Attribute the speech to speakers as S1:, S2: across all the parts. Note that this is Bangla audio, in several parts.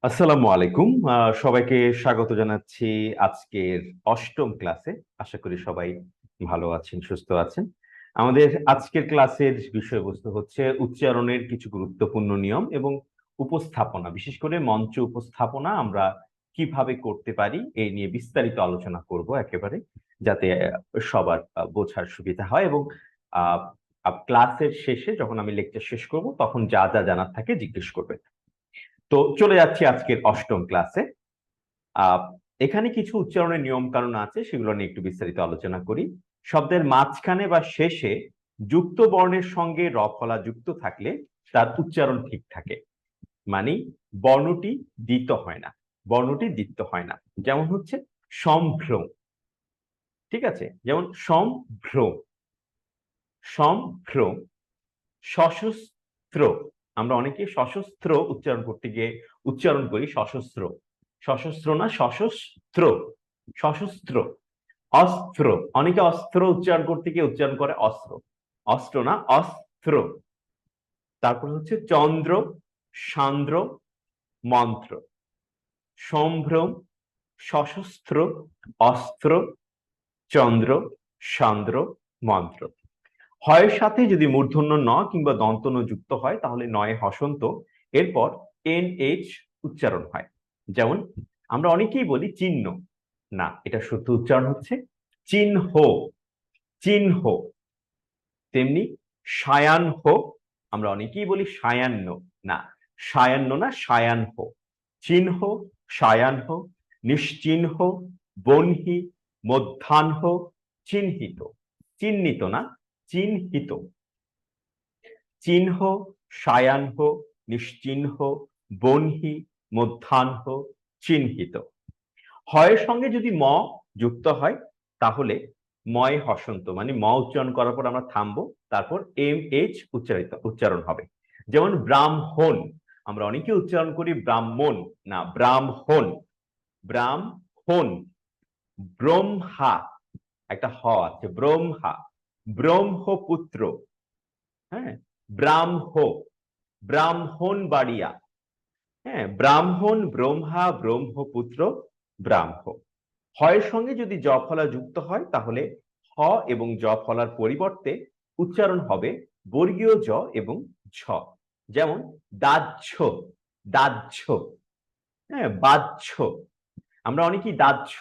S1: আসসালামু আলাইকুম। সবাইকে স্বাগত জানাচ্ছি আজকের অষ্টম ক্লাসে। আশা করি সবাই ভালো আছেন, সুস্থ আছেন। আমাদের আজকের ক্লাসের বিষয়বস্তু হচ্ছে উচ্চারণের কিছু গুরুত্বপূর্ণ নিয়ম এবং উপস্থাপনা, বিশেষ করে মঞ্চ উপস্থাপনা আমরা কিভাবে করতে পারি এই নিয়ে বিস্তারিত আলোচনা করব একেবারে, যাতে সবার বোঝার সুবিধা হয় এবং আহ, ক্লাসের শেষে যখন আমি লেকচার শেষ করব তখন যা যা জানার থাকে জিজ্ঞেস করবেন। তো চলে যাচ্ছি আজকের অষ্টম ক্লাসে। আহ এখানে কিছু উচ্চারণের নিয়ম কানুন আছে, সেগুলো নিয়ে একটু বিস্তারিত আলোচনা করি। শব্দের মাঝখানে বা শেষে যুক্ত বর্ণের সঙ্গে র ফলা যুক্ত থাকলে তার উচ্চারণ ঠিক থাকে, মানে বর্ণটি দ্বিত্ব হয় না, বর্ণটি দ্বিত্ব হয় না। যেমন হচ্ছে সম্ভ্রম, ঠিক আছে, যেমন সম্ভ্রম, সম্ভ্রম। সশস্ত্র, আমরা অনেকে সশস্ত্র উচ্চারণ করতে গিয়ে উচ্চারণ করি সশস্ত্র, সশস্ত্র না সশস্ত্র, সশস্ত্র। অস্ত্র, অনেকে অস্ত্র উচ্চারণ করতে গিয়ে উচ্চারণ করে অস্ত্র, অস্ত্র না অস্ত্র। তারপর হচ্ছে চন্দ্র, সান্দ্র, মন্ত্র। সম্ভ্রম, সশস্ত্র, অস্ত্র, চন্দ্র, সান্দ্র, মন্ত্র। হয়ের সাথে যদি মূর্ধন্য ন কিংবা দন্ত ন যুক্ত হয় তাহলে নয়ে হসন্ত, এরপর এন এইচ উচ্চারণ হয়। যেমন আমরা অনেকেই বলি চিহ্ন, না, এটা শুদ্ধ উচ্চারণ হচ্ছে চিহ্ন, চিহ্ন। তেমনি সায়াহ্ন, আমরা অনেকেই বলি সায়াহ্ন, না, সায়াহ্ন না সায়াহ্ন। চিহ্ন, সায়াহ্ন, নিশ্চিহ্ন, বহ্নি, মধ্যাহ্ন, চিহ্নিত, চিহ্নিত না চিহ্নিত। চিহ্ন, সায়াহ্ন, নিশ্চিহ্ন, বহ্নি, মধ্যাহ্ন, চিহ্নিত। হয়ের সঙ্গে যদি ম যুক্ত হয় তাহলে ময় হসন্ত, মানে ম উচ্চারণ করার পর আমরা থামবো, তারপর এম এইচ উচ্চারণ হবে। যেমন ব্রাহ্মণ, আমরা অনেকে উচ্চারণ করি ব্রাহ্মণ, না ব্রাহ্মণ, ব্রাহ্মণ। ব্রহ্মা, একটা হ আছে, ব্রহ্মা, ব্রহ্মপুত্র। হ্যাঁ, ব্রাহ্ম, ব্রাহ্মণ বাড়িয়া। হ্যাঁ, ব্রাহ্মণ, ব্রহ্মা, ব্রহ্মপুত্র, ব্রাহ্ম। হয়ের সঙ্গে যদি জ ফলা যুক্ত হয় তাহলে হ এবং জ ফলার পরিবর্তে উচ্চারণ হবে বর্গীয় জ এবং ঝ। যেমন দাহ্য, দাহ্য। হ্যাঁ, বাহ্য, আমরা অনেকেই দাহ্য,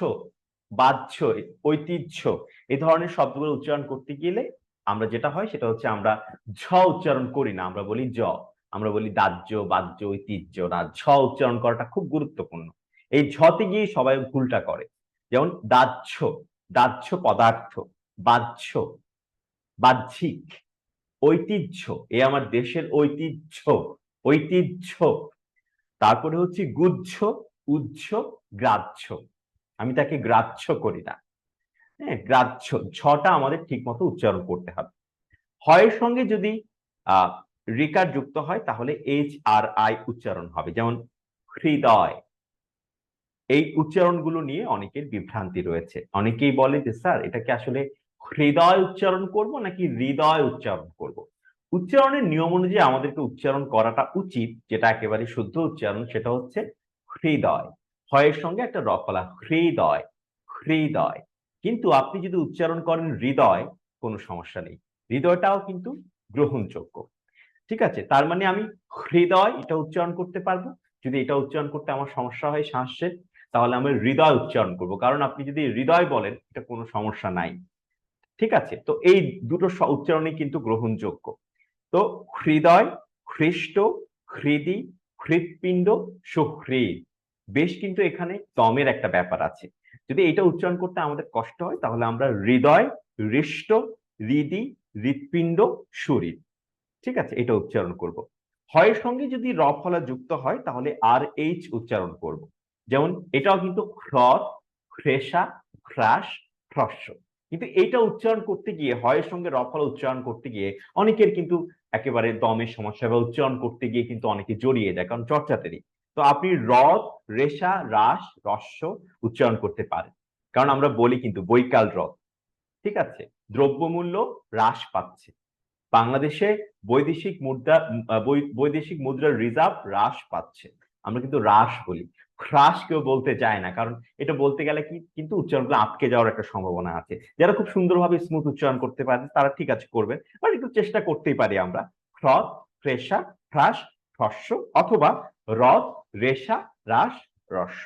S1: বাহ্য, ঐতিহ্য, এই ধরনের শব্দগুলো উচ্চারণ করতে গেলে আমরা যেটা হয় সেটা হচ্ছে আমরা ঝ উচ্চারণ করি না, আমরা বলি জ। আমরা বলি দাহ্য, বাহ্য, ঐতিহ্য, না, ঝ উচ্চারণ করাটা খুব গুরুত্বপূর্ণ। এই ঝতে গিয়ে সবাই ভুলটা করে। যেমন দাহ্য, দাহ্য পদার্থ, বাহ্য, বাহ্যিক, ঐতিহ্য, এ আমার দেশের ঐতিহ্য, ঐতিহ্য। তারপরে হচ্ছে গুহ্য, উহ্য, গ্রাহ্য, আমি তাকে গ্রাহ্য করি না। হ্যাঁ, গ্রাহ্য, ঝটা আমাদের ঠিক মতো উচ্চারণ করতে হবে। হয়ের সঙ্গে যদি আহ রিকার যুক্ত হয় তাহলে এইচ আর আই উচ্চারণ হবে। যেমন হৃদয়। এই উচ্চারণগুলো নিয়ে অনেকের বিভ্রান্তি রয়েছে, অনেকেই বলে যে স্যার এটাকে আসলে হৃদয় উচ্চারণ করব নাকি হৃদয় উচ্চারণ করব। উচ্চারণের নিয়ম অনুযায়ী আমাদেরকে উচ্চারণ করাটা উচিত, যেটা একেবারে শুদ্ধ উচ্চারণ সেটা হচ্ছে হৃদয়। হয়ের সঙ্গে একটা র ফলা, হৃদয়, হৃদয়। কিন্তু আপনি যদি উচ্চারণ করেন হৃদয়, কোনো সমস্যা নেই, হৃদয়টাও কিন্তু গ্রহণযোগ্য। ঠিক আছে, তার মানে আমি হৃদয় এটা উচ্চারণ করতে পারবো। যদি এটা উচ্চারণ করতে আমার সমস্যা হয় শ্বাসের, তাহলে আমি হৃদয় উচ্চারণ করব, কারণ আপনি যদি হৃদয় বলেন এটা কোনো সমস্যা নাই। ঠিক আছে, তো এই দুটো উচ্চারণই কিন্তু গ্রহণযোগ্য। তো হৃদয়, হৃষ্ট, হৃদি, হৃৎপিণ্ড, সুহৃদ। বেশ, কিন্তু এখানে দমের একটা ব্যাপার আছে। যদি এটা উচ্চারণ করতে আমাদের কষ্ট হয় তাহলে আমরা হৃদয়, হৃষ্ট, হৃদি, হৃৎপিণ্ড, সুহৃদ, ঠিক আছে, এটা উচ্চারণ করব। হয়ের সঙ্গে যদি র ফলা যুক্ত হয় তাহলে আর এইচ উচ্চারণ করব। যেমন এটাও কিন্তু হ্রদ, হ্রেষা, হ্রাস, হ্রস্ব। কিন্তু এটা উচ্চারণ করতে গিয়ে, হয়ের সঙ্গে র ফলা উচ্চারণ করতে গিয়ে অনেকের কিন্তু একেবারে দমের সমস্যা, বা উচ্চারণ করতে গিয়ে কিন্তু অনেকে জড়িয়ে যায়, কারণ চর্চাতে নেই। তো আপনি হ্রদ, রেশা, হ্রাস, হ্রস্ব উচ্চারণ করতে পারেন, কারণ আমরা বলি কিন্তু বৈকাল হ্রদ। ঠিক আছে, দ্রব্যমূল্য হ্রাস পাচ্ছে, বাংলাদেশে বৈদেশিক মুদ্রার রিজার্ভ হ্রাস পাচ্ছে। আমরা কিন্তু হ্রাস বলি, হ্রাস কেউ বলতে চায় না, কারণ এটা বলতে গেলে কি কিন্তু উচ্চারণগুলো আটকে যাওয়ার একটা সম্ভাবনা আছে। যারা খুব সুন্দরভাবে স্মুথ উচ্চারণ করতে পারে তারা ঠিক আছে করবে, বাট একটু চেষ্টা করতেই পারি আমরা। হ্রদ, রেশা, হ্রাস, হ্রস্ব, অথবা হ্রদ, রেশা, হ্রাস, হ্রস্ব।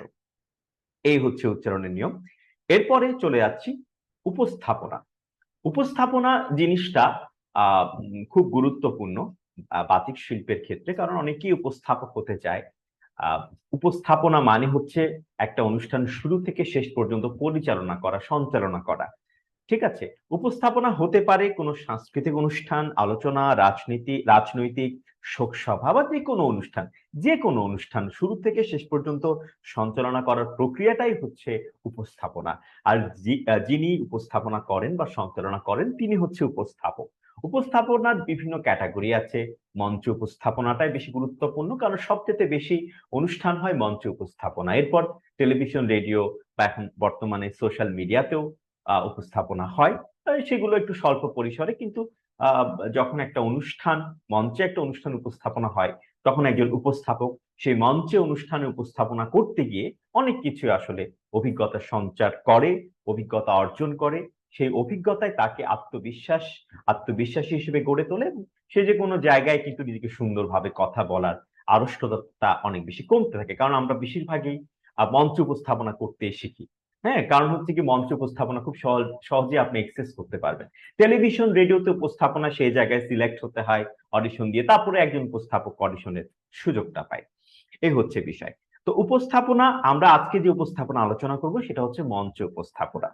S1: এই হচ্ছে উচ্চারণের নিয়ম। এরপরে চলে যাচ্ছি উপস্থাপনা। উপস্থাপনা জিনিসটা খুব গুরুত্বপূর্ণ বাচিক শিল্পের ক্ষেত্রে, কারণ অনেকেই উপস্থাপক হতে চায়। উপস্থাপনা মানে হচ্ছে একটা অনুষ্ঠান শুরু থেকে শেষ পর্যন্ত পরিচালনা করা, সঞ্চালনা করা। ঠিক আছে? উপস্থাপনা হতে পারে কোনো সাংস্কৃতিক অনুষ্ঠান, আলোচনা, রাজনৈতিক শোকসভা বা যেকোনো অনুষ্ঠান। যেকোনো অনুষ্ঠান শুরু থেকে শেষ পর্যন্ত সঞ্চালনা করার প্রক্রিয়াটাই হচ্ছে উপস্থাপনা। আর যিনি উপস্থাপনা করেন বা সঞ্চালনা করেন তিনি হচ্ছে উপস্থাপক। উপস্থাপনার বিভিন্ন ক্যাটাগরি আছে। মঞ্চ উপস্থাপনাটাই বেশি গুরুত্বপূর্ণ, কারণ সবচেয়ে বেশি অনুষ্ঠান হয় মঞ্চ উপস্থাপনা। এরপর টেলিভিশন, রেডিও বা এখন বর্তমানে সোশ্যাল মিডিয়াতেও উপস্থাপনা হয়। সেগুলো একটু স্বল্প পরিসরে, কিন্তু আহ, যখন একটা অনুষ্ঠান, মঞ্চে একটা অনুষ্ঠান উপস্থাপনা হয়, তখন একজন উপস্থাপক সেই মঞ্চে অনুষ্ঠানে উপস্থাপনা করতে গিয়ে অনেক কিছু আসলে অভিজ্ঞতা সঞ্চার করে, অভিজ্ঞতা অর্জন করে। সেই অভিজ্ঞতায় তাকে আত্মবিশ্বাসী হিসেবে গড়ে তোলে। সে যে কোনো জায়গায় কিন্তু নিজেকে সুন্দরভাবে কথা বলার আড়ষ্টতা অনেক বেশি কমতে থাকে, কারণ আমরা বেশিরভাগই মঞ্চ উপস্থাপনা করতে শিখি। হ্যাঁ, কারণ হচ্ছে কি মঞ্চ উপস্থাপনা খুব সহজে আপনি এক্সেস করতে পারবেন। টেলিভিশন, রেডিওতে উপস্থাপনা সেই জায়গায় সিলেক্ট হতে হয় অডিশন দিয়ে, তারপরে একজন উপস্থাপক অডিশনের সুযোগটা পায়। এই হচ্ছে বিষয়। তো উপস্থাপনা, আমরা আজকে যে উপস্থাপনা আলোচনা করব সেটা হচ্ছে মঞ্চ উপস্থাপনা।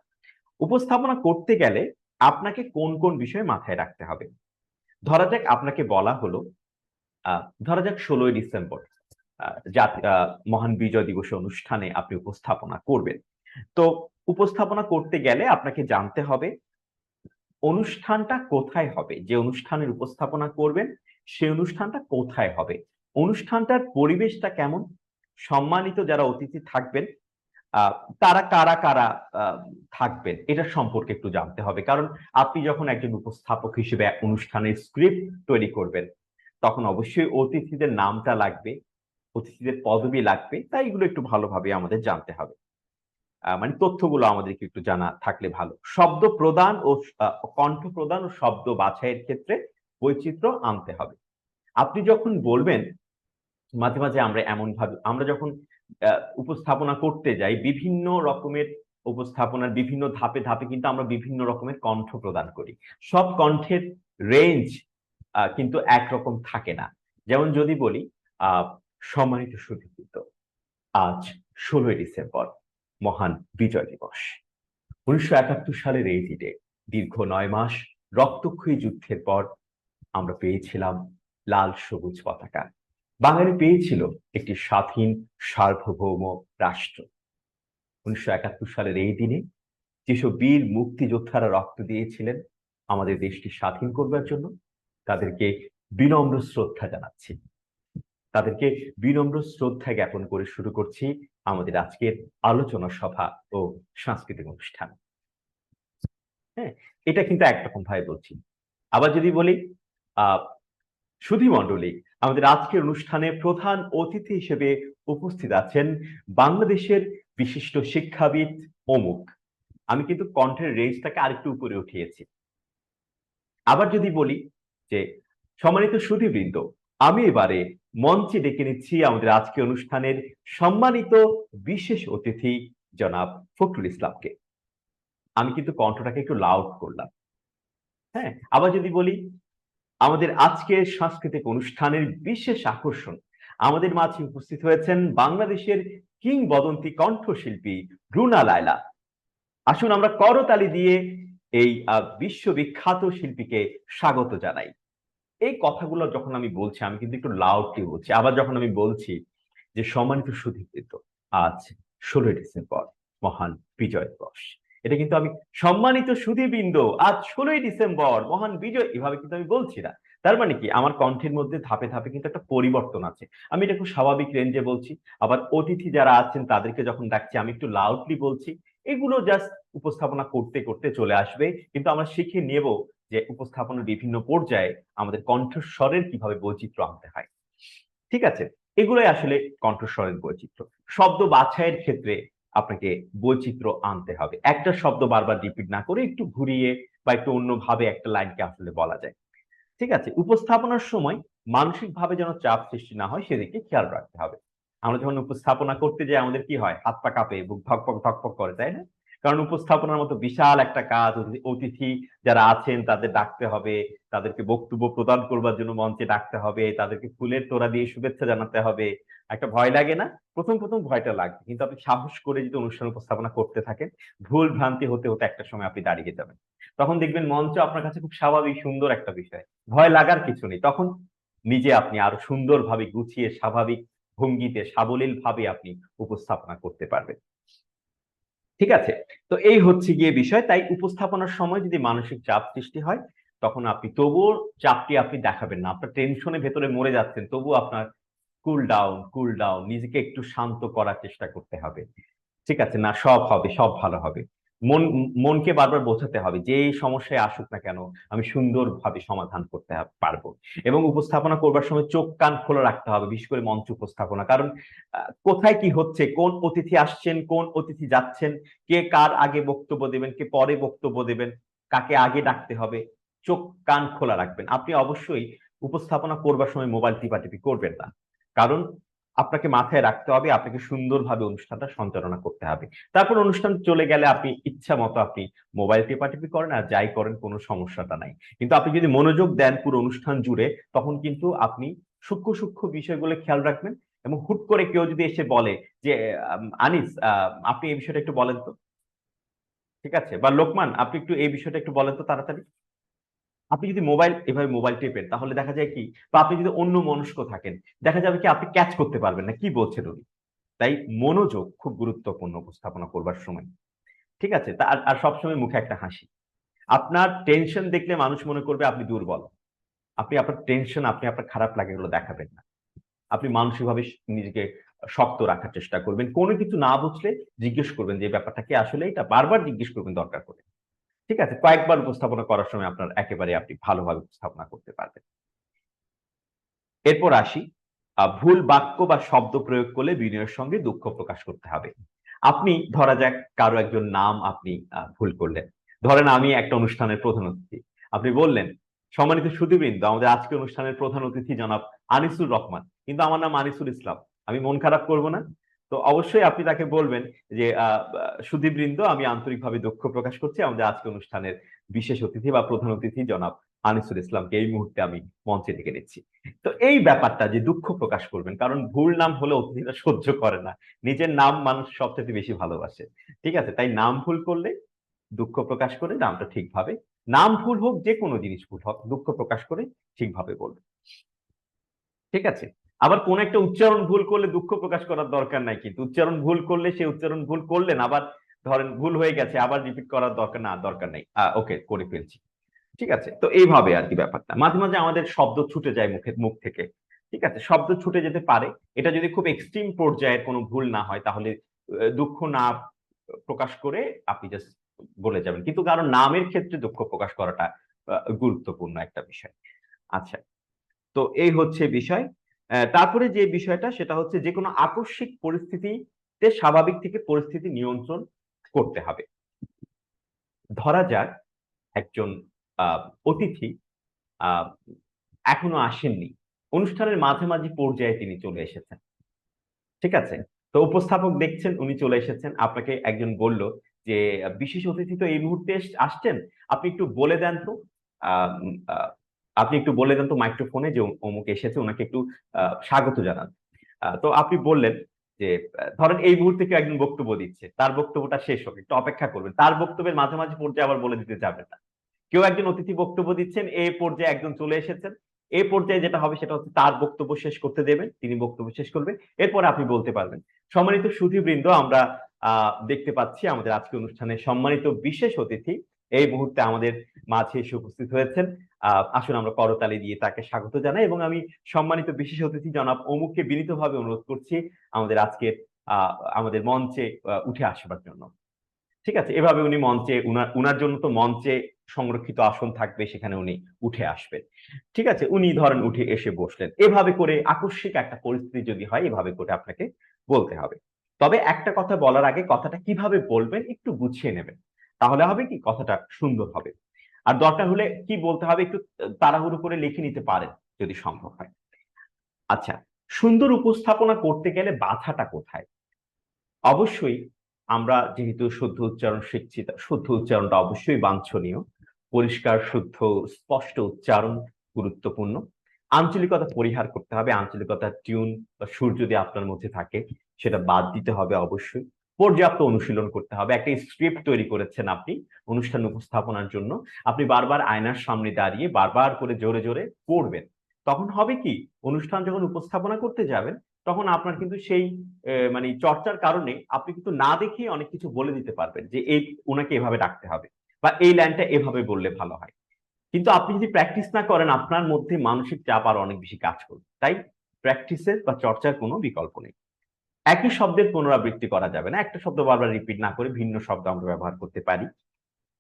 S1: উপস্থাপনা করতে গেলে আপনাকে কোন কোন বিষয় মাথায় রাখতে হবে? ধরা যাক আপনাকে বলা হলো, ধরা যাক 16ই ডিসেম্বর মহান বিজয় দিবস অনুষ্ঠানে আপনি উপস্থাপনা করবেন। তো উপস্থাপনা করতে গেলে আপনাকে জানতে হবে অনুষ্ঠানটা কোথায় হবে। যে অনুষ্ঠানের উপস্থাপনা করবেন সেই অনুষ্ঠানটা কোথায় হবে, অনুষ্ঠানটার পরিবেশটা কেমন, সম্মানিত যারা অতিথি থাকবেন আহ তারা কারা কারা থাকবেন, এটার সম্পর্কে একটু জানতে হবে। কারণ আপনি যখন একজন উপস্থাপক হিসেবে এক অনুষ্ঠানের স্ক্রিপ্ট তৈরি করবেন, তখন অবশ্যই অতিথিদের নামটা লাগবে, অতিথিদের পদবি লাগবে, তাই এগুলো একটু ভালোভাবে আমাদের জানতে হবে। মানে তথ্যগুলো আমাদেরকে একটু জানা থাকলে ভালো। শব্দ প্রদান ও কণ্ঠ প্রদান ও শব্দ বাছাইয়ের ক্ষেত্রে বৈচিত্র্য আনতে হবে। আপনি যখন বলবেন, মাঝে মাঝে আমরা এমন ভাবে, আমরা যখন উপস্থাপনা করতে যাই, বিভিন্ন রকমের উপস্থাপনার বিভিন্ন ধাপে ধাপে কিন্তু আমরা বিভিন্ন রকমের কণ্ঠ প্রদান করি। সব কণ্ঠের রেঞ্জ কিন্তু একরকম থাকে না। যেমন যদি বলি, আহ সম্মানিত সুধীবৃন্দ, আজ 16ই ডিসেম্বর মহান বিজয় দিবস। 1971 সালের এই দিনে দীর্ঘ 9 মাস রক্তক্ষয়ী যুদ্ধের পর আমরা পেয়েছিলাম লাল সবুজ পতাকা। বাঙালি পেয়েছিল একটি স্বাধীন সার্বভৌম রাষ্ট্র। 1971 সালের এই দিনে যেসব বীর মুক্তিযোদ্ধারা রক্ত দিয়েছিলেন আমাদের দেশটি স্বাধীন করবার জন্য, তাদেরকে বিনম্র শ্রদ্ধা জানাচ্ছি। তাদেরকে বিনম্র শ্রদ্ধা জ্ঞাপন করে শুরু করছি আমাদের আজকের আলোচনা সভা ও সাংস্কৃতিক অনুষ্ঠান। হ্যাঁ, এটা কিন্তু একরকম ভাবে বলছি। আবার যদি বলি, আহ সুধী মণ্ডলী, আমাদের আজকের অনুষ্ঠানে প্রধান অতিথি হিসেবে উপস্থিত আছেন বাংলাদেশের বিশিষ্ট শিক্ষাবিদ অমুক। আমি কিন্তু কণ্ঠের রেঞ্জটাকে আরেকটু উপরে উঠিয়েছি। আবার যদি বলি যে সম্মানিত সুধীবৃন্দ, আমি এবারে মঞ্চে ডেকে নিচ্ছি আমাদের আজকের অনুষ্ঠানের সম্মানিত বিশেষ অতিথি জনাব ফখরুল ইসলামকে। আমি কিন্তু কণ্ঠটাকে একটু লাউড করলাম। হ্যাঁ, আবার যদি বলি আমাদের আজকের সাংস্কৃতিক অনুষ্ঠানের বিশেষ আকর্ষণ, আমাদের মাঝে উপস্থিত হয়েছেন বাংলাদেশের কিংবদন্তি কণ্ঠশিল্পী রুনা লায়লা। আসুন আমরা করতালি দিয়ে এই বিশ্ববিখ্যাত শিল্পীকে স্বাগত জানাই। এই কথাগুলো যখন আমি বলছি আমি কিন্তু একটু লাউডলি বলছি। আবার যখন আমি বলছি যে সম্মানিত সুধীবৃন্দ, আজ 16ই ডিসেম্বর মহান বিজয় দিবস, এটা কিন্তু আমি সম্মানিত সুধীবৃন্দ আজ 16ই ডিসেম্বর মহান বিজয়, এভাবে কিন্তু আমি বলছি না। তার মানে কি আমার কণ্ঠের মধ্যে ধাপে ধাপে কিন্তু একটা পরিবর্তন আছে। আমি এটা খুব স্বাভাবিক রেঞ্জে বলছি। আবার অতিথি যারা আছেন তাদেরকে যখন ডাকছি আমি একটু লাউডলি বলছি। এগুলো জাস্ট উপস্থাপনা করতে করতে চলে আসবে, কিন্তু আমরা শিখে নেব যে উপস্থাপনার বিভিন্ন পর্যায়ে আমাদের কণ্ঠস্বরের কিভাবে বৈচিত্র্য আনতে হয়। ঠিক আছে, এগুলোই আসলে কণ্ঠস্বরের বৈচিত্র্য। শব্দ বাছাইয়ের ক্ষেত্রে আপনাকে বৈচিত্র্য আনতে হবে। একটা শব্দ বারবার রিপিট না করে একটু ঘুরিয়ে বা একটু অন্যভাবে একটা লাইনকে আসলে বলা যায়। ঠিক আছে? উপস্থাপনার সময় মানসিকভাবে যেন চাপ সৃষ্টি না হয় সেদিকে খেয়াল রাখতে হবে। আমরা যখন উপস্থাপনা করতে যাই আমাদের কি হয়? হাত পা কাঁপে, বুক ধকপক ধকপক করে, তাই না? কারণ উপস্থাপনার মতো বিশাল একটা কাজ, অতিথি যারা আছেন তাদের ডাকতে হবে, তাদেরকে বক্তব্য প্রদান করবার জন্য মঞ্চে ডাকতে হবে, তাদেরকে ফুলের তোড়া দিয়ে শুভেচ্ছা জানাতে হবে। একটা ভয় লাগে না? ১ম ভয়টা লাগবে। কিন্তু আপনি সাহস করে যদি অনুষ্ঠান উপস্থাপনা করতে থাকেন, ভুল ভ্রান্তি হতে একটা সময় আপনি দাঁড়িয়ে যাবেন। তখন দেখবেন মঞ্চ আপনার কাছে খুব স্বাভাবিক সুন্দর একটা বিষয়। ভয় লাগার কিছু নেই। তখন নিজে আপনি আরো সুন্দরভাবে গুছিয়ে স্বাভাবিক ভঙ্গিতে সাবলীলভাবে আপনি উপস্থাপনা করতে পারবেন। ঠিক আছে? তো এই হচ্ছে গিয়ে বিষয়। তাই উপস্থাপনার সময় যদি মানসিক চাপ সৃষ্টি হয়, তখন আপনি তবুও চাপটি আপনি দেখাবেন না। আপনার টেনশনে ভেতরে মরে যাচ্ছেন, তবুও আপনার কুল ডাউন নিজেকে একটু শান্ত করার চেষ্টা করতে হবে। ঠিক আছে? না সব হবে, সব ভালো হবে। মনকে বারবার বোঝাতে হবে যে এই সমস্যায় আসুক না কেন, আমি সুন্দরভাবে সমাধান করতে পারবো। এবং উপস্থাপনা করবার সময় চোখ কান খোলা রাখতে হবে, বিশেষ করে মঞ্চ উপস্থাপনা। কারণ কোথায় কি হচ্ছে, কোন অতিথি আসছেন, কোন অতিথি যাচ্ছেন, কে কার আগে বক্তব্য দেবেন, কে পরে বক্তব্য দেবেন, কাকে আগে ডাকতে হবে, চোখ কান খোলা রাখবেন। আপনি অবশ্যই উপস্থাপনা করবার সময় মোবাইল টিপাটিপি করবেন না। কারণ আপনাকে মাথায় রাখতে হবে, আপনাকে সুন্দরভাবে অনুষ্ঠানটা সঞ্চালনা করতে হবে। তারপর অনুষ্ঠান চলে গেলে আপনি ইচ্ছা মতো আপনি মোবাইল টেপাটেপি করেন আর যাই করেন কোনো সমস্যাটা নাই। কিন্তু আপনি যদি মনোযোগ দেন পুরো অনুষ্ঠান জুড়ে, তখন কিন্তু আপনি সূক্ষ্ম বিষয়গুলো খেয়াল রাখবেন এবং হুট করে কেউ যদি এসে বলে যে, "আনিস আপনি এই বিষয়টা একটু বলেন তো।" ঠিক আছে? বা "লোকমান আপনি একটু এই বিষয়টা একটু বলেন তো তাড়াতাড়ি।" আপনি যদি এভাবে মোবাইল টেপেন তাহলে দেখা যায় কি? বা আপনি যদি অন্যমনস্ক থাকেন, দেখা যাবে কি আপনি ক্যাচ করতে পারবেন না। কি বলছেন উনি? তাই মনোযোগ খুব গুরুত্বপূর্ণ উপস্থাপনা করবার সময়। ঠিক আছে? তা আর সবসময় মুখে একটা হাসি। আপনার টেনশন দেখলে মানুষ মনে করবে আপনি দুর্বল। আপনি আপনার টেনশন, আপনি আপনার খারাপ লাগে এগুলো দেখাবেন না। আপনি মানসিকভাবে নিজেকে শক্ত রাখার চেষ্টা করবেন। কোন কিছু না বুঝলে জিজ্ঞেস করবেন যে, "এই ব্যাপারটা কি আসলে এটা?" বারবার জিজ্ঞেস করবেন দরকার পড়লে। ঠিক আছে? কয়েকবার উপস্থাপনা করার সময় আপনার একেবারে আপনি ভালোভাবে উপস্থাপনা করতে পারবেন। এরপর আসি, ভুল বাক্য বা শব্দ প্রয়োগ করলে বিনয়ের সঙ্গে দুঃখ প্রকাশ করতে হবে। আপনি ধরা যাক কারো একজন নাম আপনি ভুল করলেন। ধরেন আমি একটা অনুষ্ঠানের প্রধান অতিথি। আপনি বললেন, "সম্মানিত সুধীবৃন্দ, আমাদের আজকের অনুষ্ঠানের প্রধান অতিথি জনাব আনিসুর রহমান।" কিন্তু আমার নাম আনিসুল ইসলাম। আমি মন খারাপ করব না? তো অবশ্যই আপনি তাকে বলবেন যে, আ "সুধীবৃন্দ, আমি আন্তরিকভাবে দুঃখ প্রকাশ করছি। আমাদের আজকের অনুষ্ঠানের বিশেষ অতিথি বা প্রধান অতিথি জনাব আনিসুল ইসলামকে এই মুহূর্তে আমি মঞ্চে ডেকে নিচ্ছি।" তো এই ব্যাপারটা যে দুঃখ প্রকাশ করবেন। কারণ ভুল নাম হলে অতিথিরা সহ্য করে না। নিজের নাম মানুষ সবচাইতে বেশি ভালোবাসে। ঠিক আছে? তাই নাম ভুল করলে দুঃখ প্রকাশ করে নামটা ঠিকভাবে, নাম ভুল হোক, যেকোনো জিনিস ভুল হোক, দুঃখ প্রকাশ করে ঠিকভাবে বলবেন। ঠিক আছে? আবার কোন একটা উচ্চারণ ভুল করলে দুঃখ প্রকাশ করার দরকার নাই কিন্তু। উচ্চারণ ভুল করলে সে উচ্চারণ ভুল করলেন, আবার ধরেন ভুল হয়ে গেছে, আবার রিপিট করার দরকার নাই। ওকে করে ফেলছি। ঠিক আছে? তো এইভাবে আরকি ব্যাপারটা। মাঝে আমাদের শব্দ ছুটে যায় মুখ থেকে। ঠিক আছে? শব্দ ছুটে যেতে পারে। এটা যদি খুব এক্সট্রিম পর্যায়ের কোনো ভুল না হয় তাহলে দুঃখ না প্রকাশ করে আপনি জাস্ট বলে যাবেন। কিন্তু কারো নামের ক্ষেত্রে দুঃখ প্রকাশ করাটা গুরুত্বপূর্ণ একটা বিষয়। আচ্ছা, তো এই হচ্ছে বিষয়। তারপরে যে বিষয়টা সেটা হচ্ছে যেকোনো আকস্মিক পরিস্থিতিতে স্বাভাবিক থেকে পরিস্থিতি নিয়ন্ত্রণ করতে হবে। ধরা যাক একজন আ অতিথি আ এখনো আসেননি। অনুষ্ঠানের মাঝামাঝি পর্যায়ে তিনি চলে এসেছেন। ঠিক আছে? তো উপস্থাপক দেখছেন উনি চলে এসেছেন। আপনাকে একজন বলল যে, "বিশেষ অতিথি তো এই মুহূর্তে আসছেন। আপনি একটু বলে দেন তো আম আ আপনি একটু বলে দেন তো মাইক্রোফোনে যে অমুক এসেছে, উনাকে একটু স্বাগত জানান।" তো আপনি বললেন যে, ধরেন এই মুহূর্তে কেউ একজন বক্তব্য দিচ্ছে। তার বক্তব্যটা শেষ হোক। একটু অপেক্ষা করবেন। তার বক্তব্যের মাঝামাঝি পর্যায়ে আবার বলে দিতে যাবেন না। কেউ একজন অতিথি বক্তব্য দিচ্ছেন, এ পর্যায়ে একজন চলে এসেছেন। এ পর্যায়ে যেটা হবে সেটা হচ্ছে তার বক্তব্য শেষ করতে দেবেন। তিনি বক্তব্য শেষ করবেন। এরপরে আপনি বলতে পারবেন। সম্মানিত সুধীবৃন্দ, আমরা আ দেখতে পাচ্ছি আমাদের আজকের অনুষ্ঠানে সম্মানিত বিশেষ অতিথি এই মুহূর্তে আমাদের মাঝে এসে উপস্থিত হয়েছেন। আ আসুন আমরা করতালি দিয়ে তাকে স্বাগত জানাই এবং আমি সম্মানিত বিশেষ অতিথি জনাব অমুককে বিনীতভাবে অনুরোধ করছি আমাদের আজকের আ আমাদের মঞ্চে উঠে আসবার জন্য। ঠিক আছে? এভাবে উনি মঞ্চে উনার জন্য তো মঞ্চে সংরক্ষিত আসন থাকবে, সেখানে উনি উঠে আসবেন। ঠিক আছে, উনি ধরেন উঠে এসে বসলেন, এভাবে করে আকস্মিক একটা পরিস্থিতি যদি হয়, এভাবে করে আপনাকে বলতে হবে। তবে একটা কথা বলার আগে কথাটা কিভাবে বলবেন একটু গুছিয়ে নেবেন, তাহলে হবে কি কথাটা সুন্দর হবে। আর দরকার হলে কি বলতে হবে একটু তাড়াহুড়ো করে লিখে নিতে পারেন যদি সম্ভব হয়। আচ্ছা, সুন্দর উপস্থাপনা করতে গেলে বাধাটা কোথায়? অবশ্যই আমরা যেহেতু শুদ্ধ উচ্চারণ শিখছি, শুদ্ধ উচ্চারণটা অবশ্যই বাঞ্ছনীয়। পরিষ্কার, শুদ্ধ, স্পষ্ট উচ্চারণ গুরুত্বপূর্ণ। আঞ্চলিকতা পরিহার করতে হবে। আঞ্চলিকতার টিউন বা সুর যদি আপনার মধ্যে থাকে, সেটা বাদ দিতে হবে অবশ্যই। পর্যাপ্ত অনুশীলন করতে হবে। একটা স্ক্রিপ্ট তৈরি করেছেন আপনি অনুষ্ঠান উপস্থাপনার জন্য। আপনি বারবার আয়নার সামনে দাঁড়িয়ে বারবার করে জোরে, জোরে পড়বেন। তখন হবে কি? অনুষ্ঠান যখন উপস্থাপনা করতে যাবেন, তখন আপনার কিন্তু সেই মানে চর্চার কারণে আপনি কিন্তু না দেখেই অনেক কিছু বলে দিতে পারবেন যে এই উনাকে এভাবে ডাকতে হবে বা এই লাইনটা এভাবে বললে ভালো হয়। কিন্তু আপনি যদি প্র্যাকটিস না করেন, আপনার মধ্যে মানসিক চাপ আরো অনেক বেশি কাজ করবে। তাই প্র্যাকটিসের বা চর্চার কোনো বিকল্প নেই। একই শব্দের পুনরাবৃত্তি করা যাবে না। একটা শব্দ বারবার রিপিট না করে ভিন্ন শব্দ আমরা ব্যবহার করতে পারি।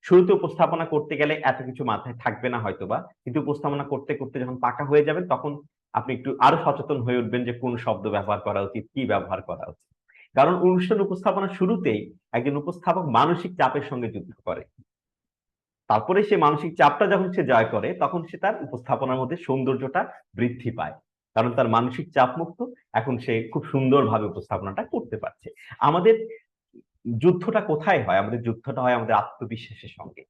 S1: শুরুতে উপস্থাপনা করতে গেলে এত কিছু মাথায় থাকবে না হয়তোবা, কিন্তু উপস্থাপনা করতে করতে যখন পাকা হয়ে যাবেন, তখন আপনি একটু আরো সচেতন হয়ে উঠবেন যে কোন শব্দ ব্যবহার করা উচিত, কি ব্যবহার করা উচিত। কারণ অনুষ্ঠান উপস্থাপনার শুরুতেই একজন উপস্থাপক মানসিক চাপের সঙ্গে যুদ্ধ করে। তারপরে সে মানসিক চাপটা যখন সে জয় করে, তখন সে তার উপস্থাপনার মধ্যে সৌন্দর্যটা বৃদ্ধি পায়। কারণ তার মানসিক চাপ মুক্ত, এখন সে খুব সুন্দরভাবে উপস্থাপনাটা করতে পারছে। আমাদের যুদ্ধটা কোথায় হয়? আমাদের যুদ্ধটা হয় আমাদের আত্মবিশ্বাসের সঙ্গে।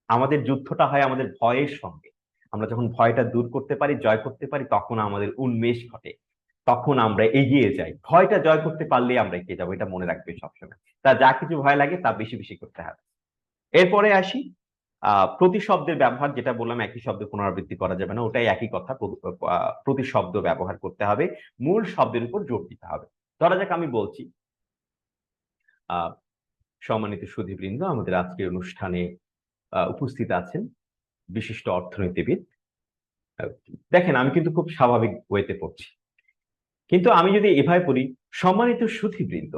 S1: আমাদের যুদ্ধটা হয় আমাদের ভয়ের সঙ্গে। আমরা যখন ভয়টা দূর করতে পারি, জয় করতে পারি, তখন আমাদের উন্মেষ ঘটে। তখন আমরা এগিয়ে যাই। ভয়টা জয় করতে পারলেই আমরা এগিয়ে যাবো। এটা মনে রাখবেন সবসময়। তা যা কিছু ভয় লাগে তা বেশি, বেশি করতে হবে। এরপরে আসি প্রতিশব্দের ব্যবহার, যেটা বললাম একই শব্দ পুনরাবৃত্তি করা যাবে না। ওটাই একই কথা। প্রতিশব্দ ব্যবহার করতে হবে। মূল শব্দের উপর জোর দিতে হবে। ধরা যাক আমি বলছি, আ সম্মানিত সুধীবৃন্দ, আমাদের আজকের অনুষ্ঠানে উপস্থিত আছেন বিশিষ্ট অর্থনীতিবিদ। আ দেখেন, আমি কিন্তু খুব স্বাভাবিক ওয়েতে পড়ছি। কিন্তু আমি যদি এভাবে পড়ি, সম্মানিত সুধীবৃন্দ,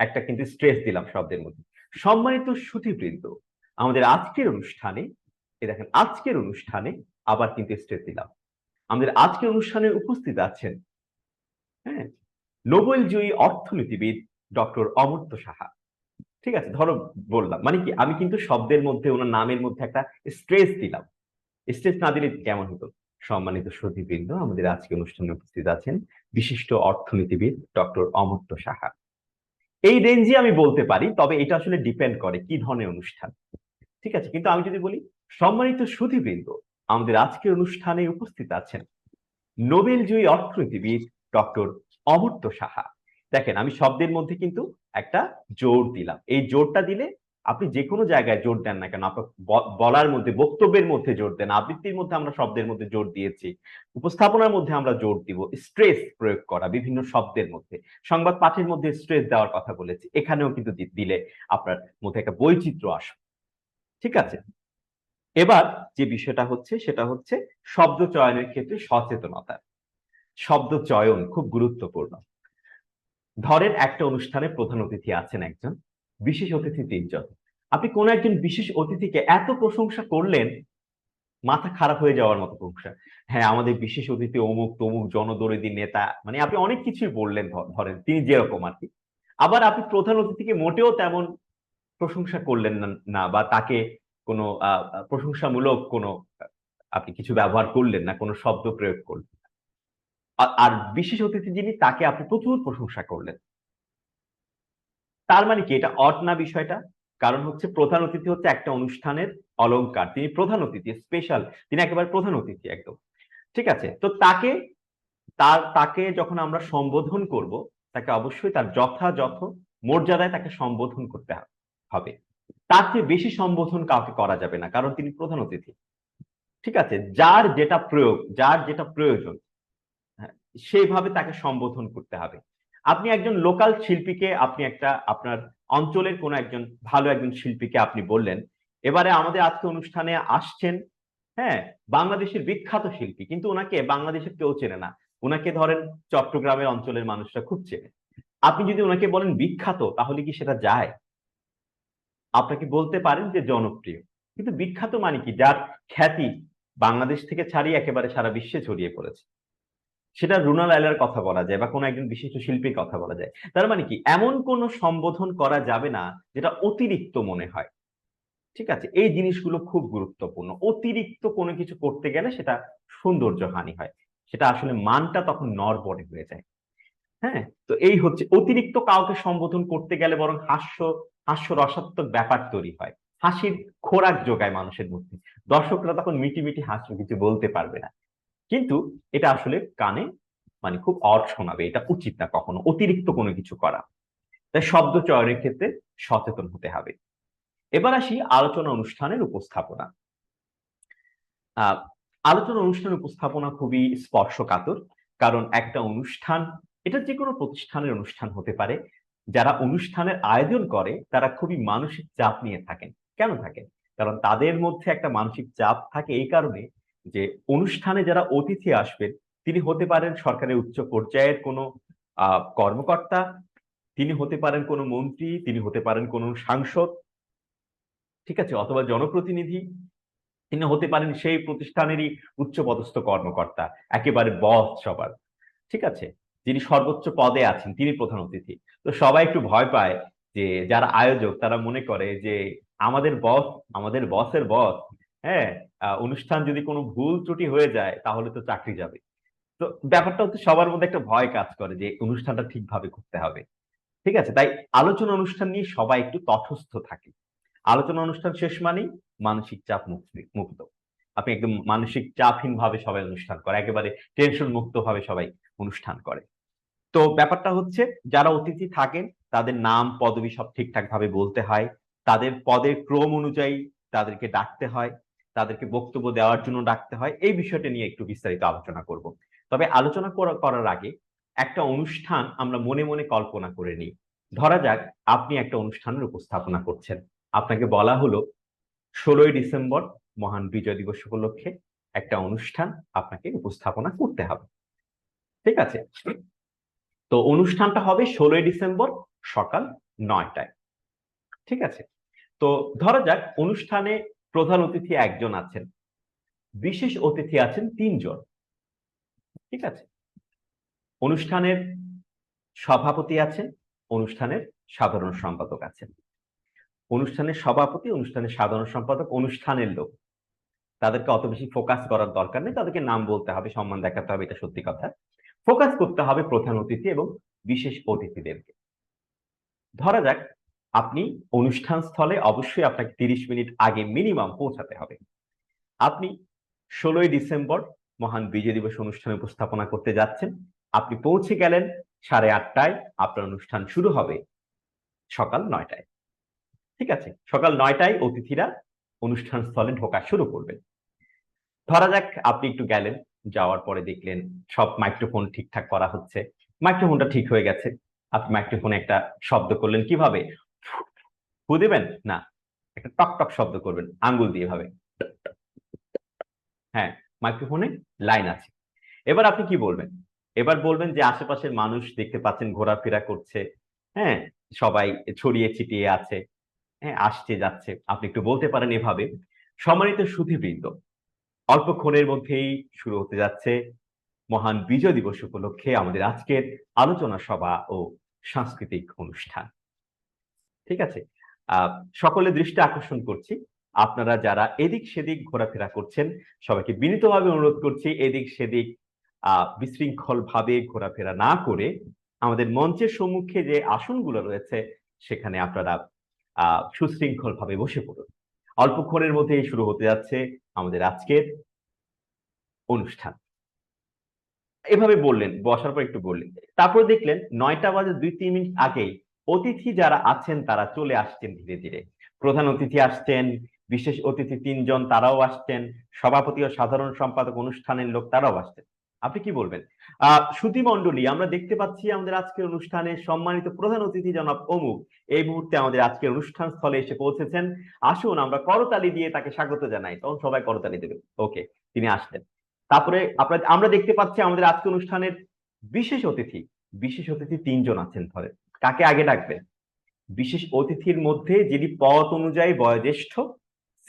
S1: একটা কিন্তু স্ট্রেস দিলাম শব্দের মধ্যে। সম্মানিত সুধীবৃন্দ, আমাদের আজকের অনুষ্ঠানে, এই দেখেন আজকের অনুষ্ঠানে আবার কিন্তু স্ট্রেস দিলাম। আমাদের আজকের অনুষ্ঠানে উপস্থিত আছেন, হ্যাঁ? নোবেলজয়ী অর্থনীতিবিদ ডক্টর অমর্ত্য সাহা। ঠিক আছে? ধরো বললাম। মানে কি? আমি কিন্তু শব্দের মধ্যে উনার নামের মধ্যে একটা স্ট্রেস দিলাম। স্ট্রেস না দিলে কেমন হতো? সম্মানিত সুধীবৃন্দ, আমাদের আজকে অনুষ্ঠানে উপস্থিত আছেন বিশিষ্ট অর্থনীতিবিদ ডক্টর অমর্ত্য সাহা। এই রেঞ্জে আমি বলতে পারি, তবে এটা আসলে ডিপেন্ড করে কি ধরনের অনুষ্ঠান। ঠিক আছে? কিন্তু আমি যদি বলি, সম্মানিত সুধীবৃন্দ, আমাদের আজকের অনুষ্ঠানে উপস্থিত আছেন নোবেলজয়ী অর্থনীতিবিদ ডক্টর অমর্ত্য সাহা। দেখেন, আমি শব্দের মধ্যে কিন্তু একটা জোর দিলাম। এই জোরটা দিলে আপনি যেকোনো জায়গায় জোর দেন না কেন, আপনার বলার মধ্যে, বক্তব্যের মধ্যে জোর দেন, আবৃত্তির মধ্যে আমরা শব্দের মধ্যে জোর দিয়েছি, উপস্থাপনার মধ্যে আমরা জোর দিব, স্ট্রেস প্রয়োগ করা বিভিন্ন শব্দের মধ্যে, সংবাদ পাঠের মধ্যে স্ট্রেস দেওয়ার কথা বলেছি, এখানেও কিন্তু দিলে আপনার মধ্যে একটা বৈচিত্র্য আসবে। ঠিক আছে? এবার যে বিষয়টা হচ্ছে সেটা হচ্ছে শব্দ চয়নের ক্ষেত্রে সচেতনতা। শব্দ চয়ন খুব গুরুত্বপূর্ণ। ধরেন একটা অনুষ্ঠানে প্রধান অতিথি আছেন একজন, বিশেষ অতিথি ৩ জন। আপনি কোন একজন বিশেষ অতিথিকে এত প্রশংসা করলেন, মাথা খারাপ হয়ে যাওয়ার মতো প্রশংসা। হ্যাঁ, আমাদের বিশেষ অতিথি অমুক তমুক জনদরদী নেতা। মানে আপনি অনেক কিছুই বললেন, ধরেন তিনি যেরকম আরকি। আবার আপনি প্রধান অতিথিকে মোটেও তেমন প্রশংসা করলেন না বা তাকে কোনো প্রশংসামূলক কোনো আ আপনি কিছু ব্যবহার করলেন না, কোনো শব্দ প্রয়োগ করলেন। আর বিশেষ অতিথি যিনি, তাকে আপনি প্রচুর প্রশংসা করলেন। তার মানে কি, এটা অড না বিষয়টা? কারণ হচ্ছে প্রধান অতিথি হচ্ছে একটা অনুষ্ঠানের অলংকার। তিনি প্রধান অতিথি, স্পেশাল। তিনি একেবারে প্রধান অতিথি একদম। ঠিক আছে? তো তাকে যখন আমরা সম্বোধন করব, তাকে অবশ্যই তার যথাযথ মর্যাদায় তাকে সম্বোধন করতে হবে। তার চেয়ে বেশি সম্বোধন কাউকে করা যাবে না। কারণ তিনি প্রধান অতিথি। ঠিক আছে? যার যেটা প্রয়োগ, যার যেটা প্রয়োজন, হ্যাঁ, সেইভাবে তাকে সম্বোধন করতে হবে। আপনি একজন লোকাল শিল্পীকে, আপনি একটা আপনার অঞ্চলের কোনো একজন ভালো একজন শিল্পীকে আপনি বললেন, এবারে আমাদের আজকে অনুষ্ঠানে আসছেন, হ্যাঁ, বাংলাদেশের বিখ্যাত শিল্পী। কিন্তু উনাকে বাংলাদেশের কেউ চেনে না। উনাকে ধরেন চট্টগ্রামের অঞ্চলের মানুষরা খুব চেনে। আপনি যদি উনাকে বলেন বিখ্যাত, তাহলে কি সেটা যায়? আপনাকে বলতে পারেন যে জনপ্রিয়, কিন্তু বিখ্যাত মানে কি? যার খ্যাতি বাংলাদেশ থেকে ছাড়িয়ে একেবারে সারা বিশ্বে ছড়িয়ে পড়েছে। সেটা রুনা লায়লার কথা বলা যায় বা কোনো একজন বিশিষ্ট শিল্পীর কথা বলা যায়। তার মানে কি, এমন কোনো সম্বোধন করা যাবে না যেটা অতিরিক্ত মনে হয়। ঠিক আছে, এই জিনিসগুলো খুব গুরুত্বপূর্ণ। অতিরিক্ত কোনো কিছু করতে গেলে সেটা সৌন্দর্য হানি হয়, সেটা আসলে মানটা তখন নড়বড়ে হয়ে যায়। হ্যাঁ, তো এই হচ্ছে, অতিরিক্ত কাউকে সম্বোধন করতে গেলে বরং হাস্যরসাত্মক ব্যাপার তৈরি হয়, হাসির খোরাক যোগায় মানুষের মধ্যে। দর্শকরা তখন মিটি মিটি হাসবে, কিছু বলতে পারবে না। কিন্তু এটা আসলে কানে মানে খুব অড শোনাবে, এটা উচিত না কখনো অতিরিক্ত কোনো কিছু করা। তাই শব্দ চয়নের ক্ষেত্রে সচেতন হতে হবে। এবার আসি আলোচনা অনুষ্ঠানের উপস্থাপনা। আহ আলোচনা অনুষ্ঠানের উপস্থাপনা খুবই স্পর্শকাতর, কারণ একটা অনুষ্ঠান, এটা যে কোনো প্রতিষ্ঠানের অনুষ্ঠান হতে পারে, যারা অনুষ্ঠানের আয়োজন করে তারা খুবই মানসিক চাপ নিয়ে থাকেন। কেন থাকেন? কারণ তাদের মধ্যে একটা মানসিক চাপ থাকে এই কারণে যে অনুষ্ঠানে যারা অতিথি আসবেন, তিনি হতে পারেন সরকারের উচ্চ পর্যায়ের কোনো কর্মকর্তা, তিনি হতে পারেন কোনো মন্ত্রী, তিনি হতে পারেন কোনো সাংসদ, ঠিক আছে, অথবা জনপ্রতিনিধি, তিনি হতে পারেন সেই প্রতিষ্ঠানেরই উচ্চপদস্থ কর্মকর্তা, একেবারে বস সবার। ঠিক আছে, যিনি সর্বোচ্চ পদে আছেন তিনি প্রধান অতিথি। তো সবাই একটু ভয় পায় যে যারা আয়োজক তারা মনে করে যে আমাদের বস, আমাদের বসের বস, হ্যাঁ, অনুষ্ঠান যদি কোনো ভুল ত্রুটি হয়ে যায় তাহলে তো চাকরি যাবে। তো ব্যাপারটা হচ্ছে সবার মধ্যে একটা ভয় কাজ করে যে অনুষ্ঠানটা ঠিকভাবে করতে হবে। ঠিক আছে, তাই আলোচনা অনুষ্ঠান নিয়ে সবাই একটু তটস্থ থাকে। আলোচনা অনুষ্ঠান শেষ মানেই মানসিক চাপ মুক্ত। আপনি একদম মানসিক চাপহীন ভাবে সবাই অনুষ্ঠান করে, একেবারে টেনশন মুক্ত ভাবে সবাই অনুষ্ঠান করে। তো ব্যাপারটা হচ্ছে, যারা অতিথি থাকেন তাদের নাম পদবি সব ঠিকঠাক ভাবে বলতে হয়, তাদের পদের ক্রম অনুযায়ী তাদেরকে ডাকতে হয়, তাদেরকে বক্তব্য দেওয়ার জন্য ডাকতে হয়। এই বিষয়টা নিয়ে একটু বিস্তারিত আলোচনা করব। তবে আলোচনা করার আগে একটা অনুষ্ঠান আমরা মনে মনে কল্পনা করে নিই। ধরা যাক আপনি একটা অনুষ্ঠানের উপস্থাপনা করছেন। আপনাকে বলা হলো 16ই ডিসেম্বর মহান বিজয় দিবস উপলক্ষে একটা অনুষ্ঠান আপনাকে উপস্থাপনা করতে হবে। ঠিক আছে, তো অনুষ্ঠানটা হবে 16ই ডিসেম্বর সকাল 9টায়। ঠিক আছে, তো ধরা যাক অনুষ্ঠানে প্রধান অতিথি একজন আছেন, বিশেষ অতিথি আছেন 3জন। ঠিক আছে, অনুষ্ঠানের সভাপতি আছেন, অনুষ্ঠানের সাধারণ সম্পাদক আছেন। অনুষ্ঠানের সভাপতি, অনুষ্ঠানের সাধারণ সম্পাদক অনুষ্ঠানের লোক, তাদেরকে অত বেশি ফোকাস করার দরকার নেই, তাদেরকে নাম বলতে হবে, সম্মান দেখাতে হবে, এটা সত্যি কথা। ফোকাস করতে হবে প্রধান অতিথি এবং বিশেষ অতিথিদেরকে। ধরা যাক আপনি অনুষ্ঠান স্থলে অবশ্যই আপনাকে 30 মিনিট আগে মিনিমাম পৌঁছাতে হবে। আপনি 16ই ডিসেম্বর মহান বিজয় দিবস অনুষ্ঠানে উপস্থাপনা করতে যাচ্ছেন। আপনি পৌঁছে গেলেন 8:30টায়, আপনার অনুষ্ঠান শুরু হবে সকাল 9টায়। ঠিক আছে, সকাল 9টায় অতিথিরা অনুষ্ঠান স্থলে ঢোকা শুরু করবেন। ধরা যাক আপনি একটু গেলেন, যাওয়ার পরে দেখলেন সব মাইক্রোফোন ঠিকঠাক করা হচ্ছে, মাইক্রোফোনটা ঠিক হয়ে গেছে। আপনি মাইক্রোফোনে একটা শব্দ করলেন, কিভাবে? ফু দিবেন না, একটা টক টক শব্দ করবেন আঙ্গুল দিয়ে ভাবে। হ্যাঁ, মাইক্রোফোনে লাইন আছে। এবার আপনি কি বলবেন? এবার বলবেন যে আশেপাশের মানুষ দেখতে পাচ্ছেন ঘোরাফেরা করছে, হ্যাঁ, সবাই ছড়িয়ে ছিটিয়ে আছে, হ্যাঁ, আসছে যাচ্ছে। আপনি একটু বলতে পারেন এভাবে: সম্মানিত সুধীবৃন্দ, অল্পক্ষণের মধ্যেই শুরু হতে যাচ্ছে মহান বিজয় দিবস উপলক্ষে আমাদের আজকের আলোচনা সভা ও সাংস্কৃতিক অনুষ্ঠান। ঠিক আছে, আহ সকলের দৃষ্টি আকর্ষণ করছি, আপনারা যারা এদিক সেদিক ঘোরাফেরা করছেন সবাইকে বিনীতভাবে অনুরোধ করছি এদিক সেদিক বিশৃঙ্খল ভাবে ঘোরাফেরা না করে আমাদের মঞ্চের সম্মুখে যে আসনগুলো রয়েছে সেখানে আপনারা সুশৃঙ্খল ভাবে বসে পড়ুন। অল্পক্ষণের মধ্যেই শুরু হতে যাচ্ছে আমাদের আজকের অনুষ্ঠান। এভাবে বললেন, বসার পর একটু বললেন, তারপর দেখলেন 9টা বাজে 2-3 মিনিট আগেই অতিথি যারা আছেন তারা চলে আসছেন ধীরে ধীরে। প্রধান অতিথি আসছেন, বিশেষ অতিথি 3জন তারাও আসছেন, সভাপতি ও সাধারণ সম্পাদক অনুষ্ঠানের লোক তারাও আসছেন। আপনি কি বলবেন? সুধী মণ্ডলী, আমরা দেখতে পাচ্ছি আমাদের আজকের অনুষ্ঠানে সম্মানিত প্রধান অতিথি জনাব অমুক এই মুহূর্তে আমাদের আজকের অনুষ্ঠান স্থলে এসে পৌঁছেছেন। আসুন আমরা করতালি দিয়ে তাকে স্বাগত জানাই। তখন সবাই করতালি দেবে। ওকে, তিনি আসলেন। তারপরে আমরা দেখতে পাচ্ছি আমাদের আজকে অনুষ্ঠানের বিশেষ অতিথি, বিশেষ অতিথি 3জন আছেন। ধরে কাকে আগে ডাকবেন? বিশেষ অতিথির মধ্যে যিনি পদ অনুযায়ী বয়োজ্যেষ্ঠ,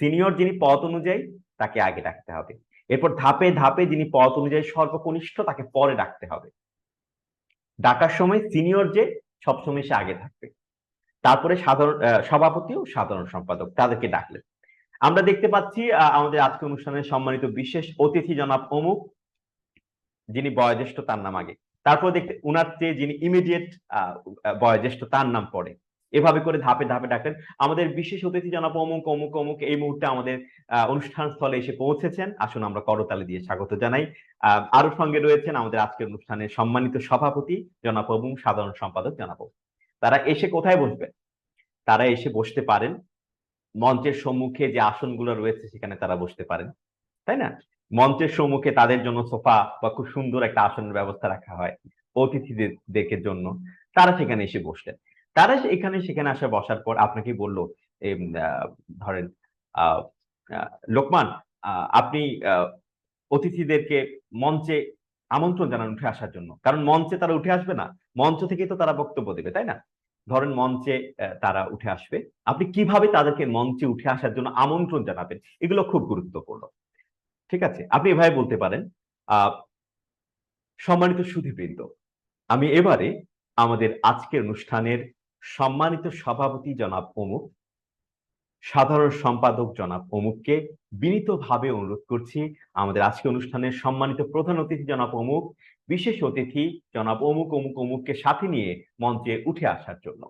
S1: সিনিয়র যিনি পদ অনুযায়ী, তাকে আগে ডাকতে হবে। এরপর ধাপে ধাপে যিনি পদ অনুযায়ী সর্বকনিষ্ঠ, তাকে পরে ডাকতে হবে। ডাকার সময় সিনিয়র যে সবসময় সে আগে থাকবে। তারপরে সাধারণ সভাপতি ও সাধারণ সম্পাদক তাদেরকে ডাকলেন। আমরা দেখতে পাচ্ছি আমাদের আজকে অনুষ্ঠানের সম্মানিত বিশেষ অতিথি জনাব অমুক, যিনি বয়োজ্যেষ্ঠ তার নাম আগে, তারপর দেখতে উনার চেয়ে যিনি ইমিডিয়েট বয়োজ্যেষ্ঠ তার নাম পরে, এভাবে করে ধাপে ধাপে ডাকলেন। আমাদের বিশেষ অতিথি জনাব অমুক অমুক অমুক এই মুহূর্তে আমাদের অনুষ্ঠান স্থলে এসে পৌঁছেছেন। আসুন আমরা করতালি দিয়ে স্বাগত জানাই। আরো সঙ্গে রয়েছেন আমাদের আজকের অনুষ্ঠানের সম্মানিত সভাপতি জনাব অমুক, সাধারণ সম্পাদক জনাব অমুক। তারা এসে কোথায় বসবেন? তারা এসে বসতে পারেন মঞ্চের সম্মুখে যে আসনগুলো রয়েছে সেখানে তারা বসতে পারেন, তাই না? মঞ্চের সম্মুখে তাদের জন্য সোফা বা খুব সুন্দর একটা আসনের ব্যবস্থা রাখা হয় অতিথিদের জন্য, তারা সেখানে এসে বসলেন। তারা এখানে সেখানে আসা বসার পর আপনাকে বলল, ধরেন আহ আহ, লোকমান, আপনি অতিথিদেরকে মঞ্চে আমন্ত্রণ জানান উঠে আসার জন্য, কারণ মঞ্চে তারা উঠে আসবে না, মঞ্চ থেকেই তো তারা বক্তব্য দেবে, তাই না? ধরেন মঞ্চে তারা উঠে আসবে, আপনি কিভাবে তাদেরকে মঞ্চে উঠে আসার জন্য আমন্ত্রণ জানাবেন, এগুলো খুব গুরুত্বপূর্ণ। ঠিক আছে, আপনি এভাবে বলতে পারেন, আহ সম্মানিত সুধীবৃন্দ, আমি এবারে আমাদের আজকের অনুষ্ঠানের সম্মানিত সভাপতি জনাব অমুক, সাধারণ সম্পাদক জনাব অমুককে বিনীতভাবে অনুরোধ করছি আমাদের আজকে অনুষ্ঠানের সম্মানিত প্রধান অতিথি জনাব অমুক, বিশেষ অতিথি জনাব অমুক অমুক অমুককে সাথে নিয়ে মঞ্চে উঠে আসার জন্য।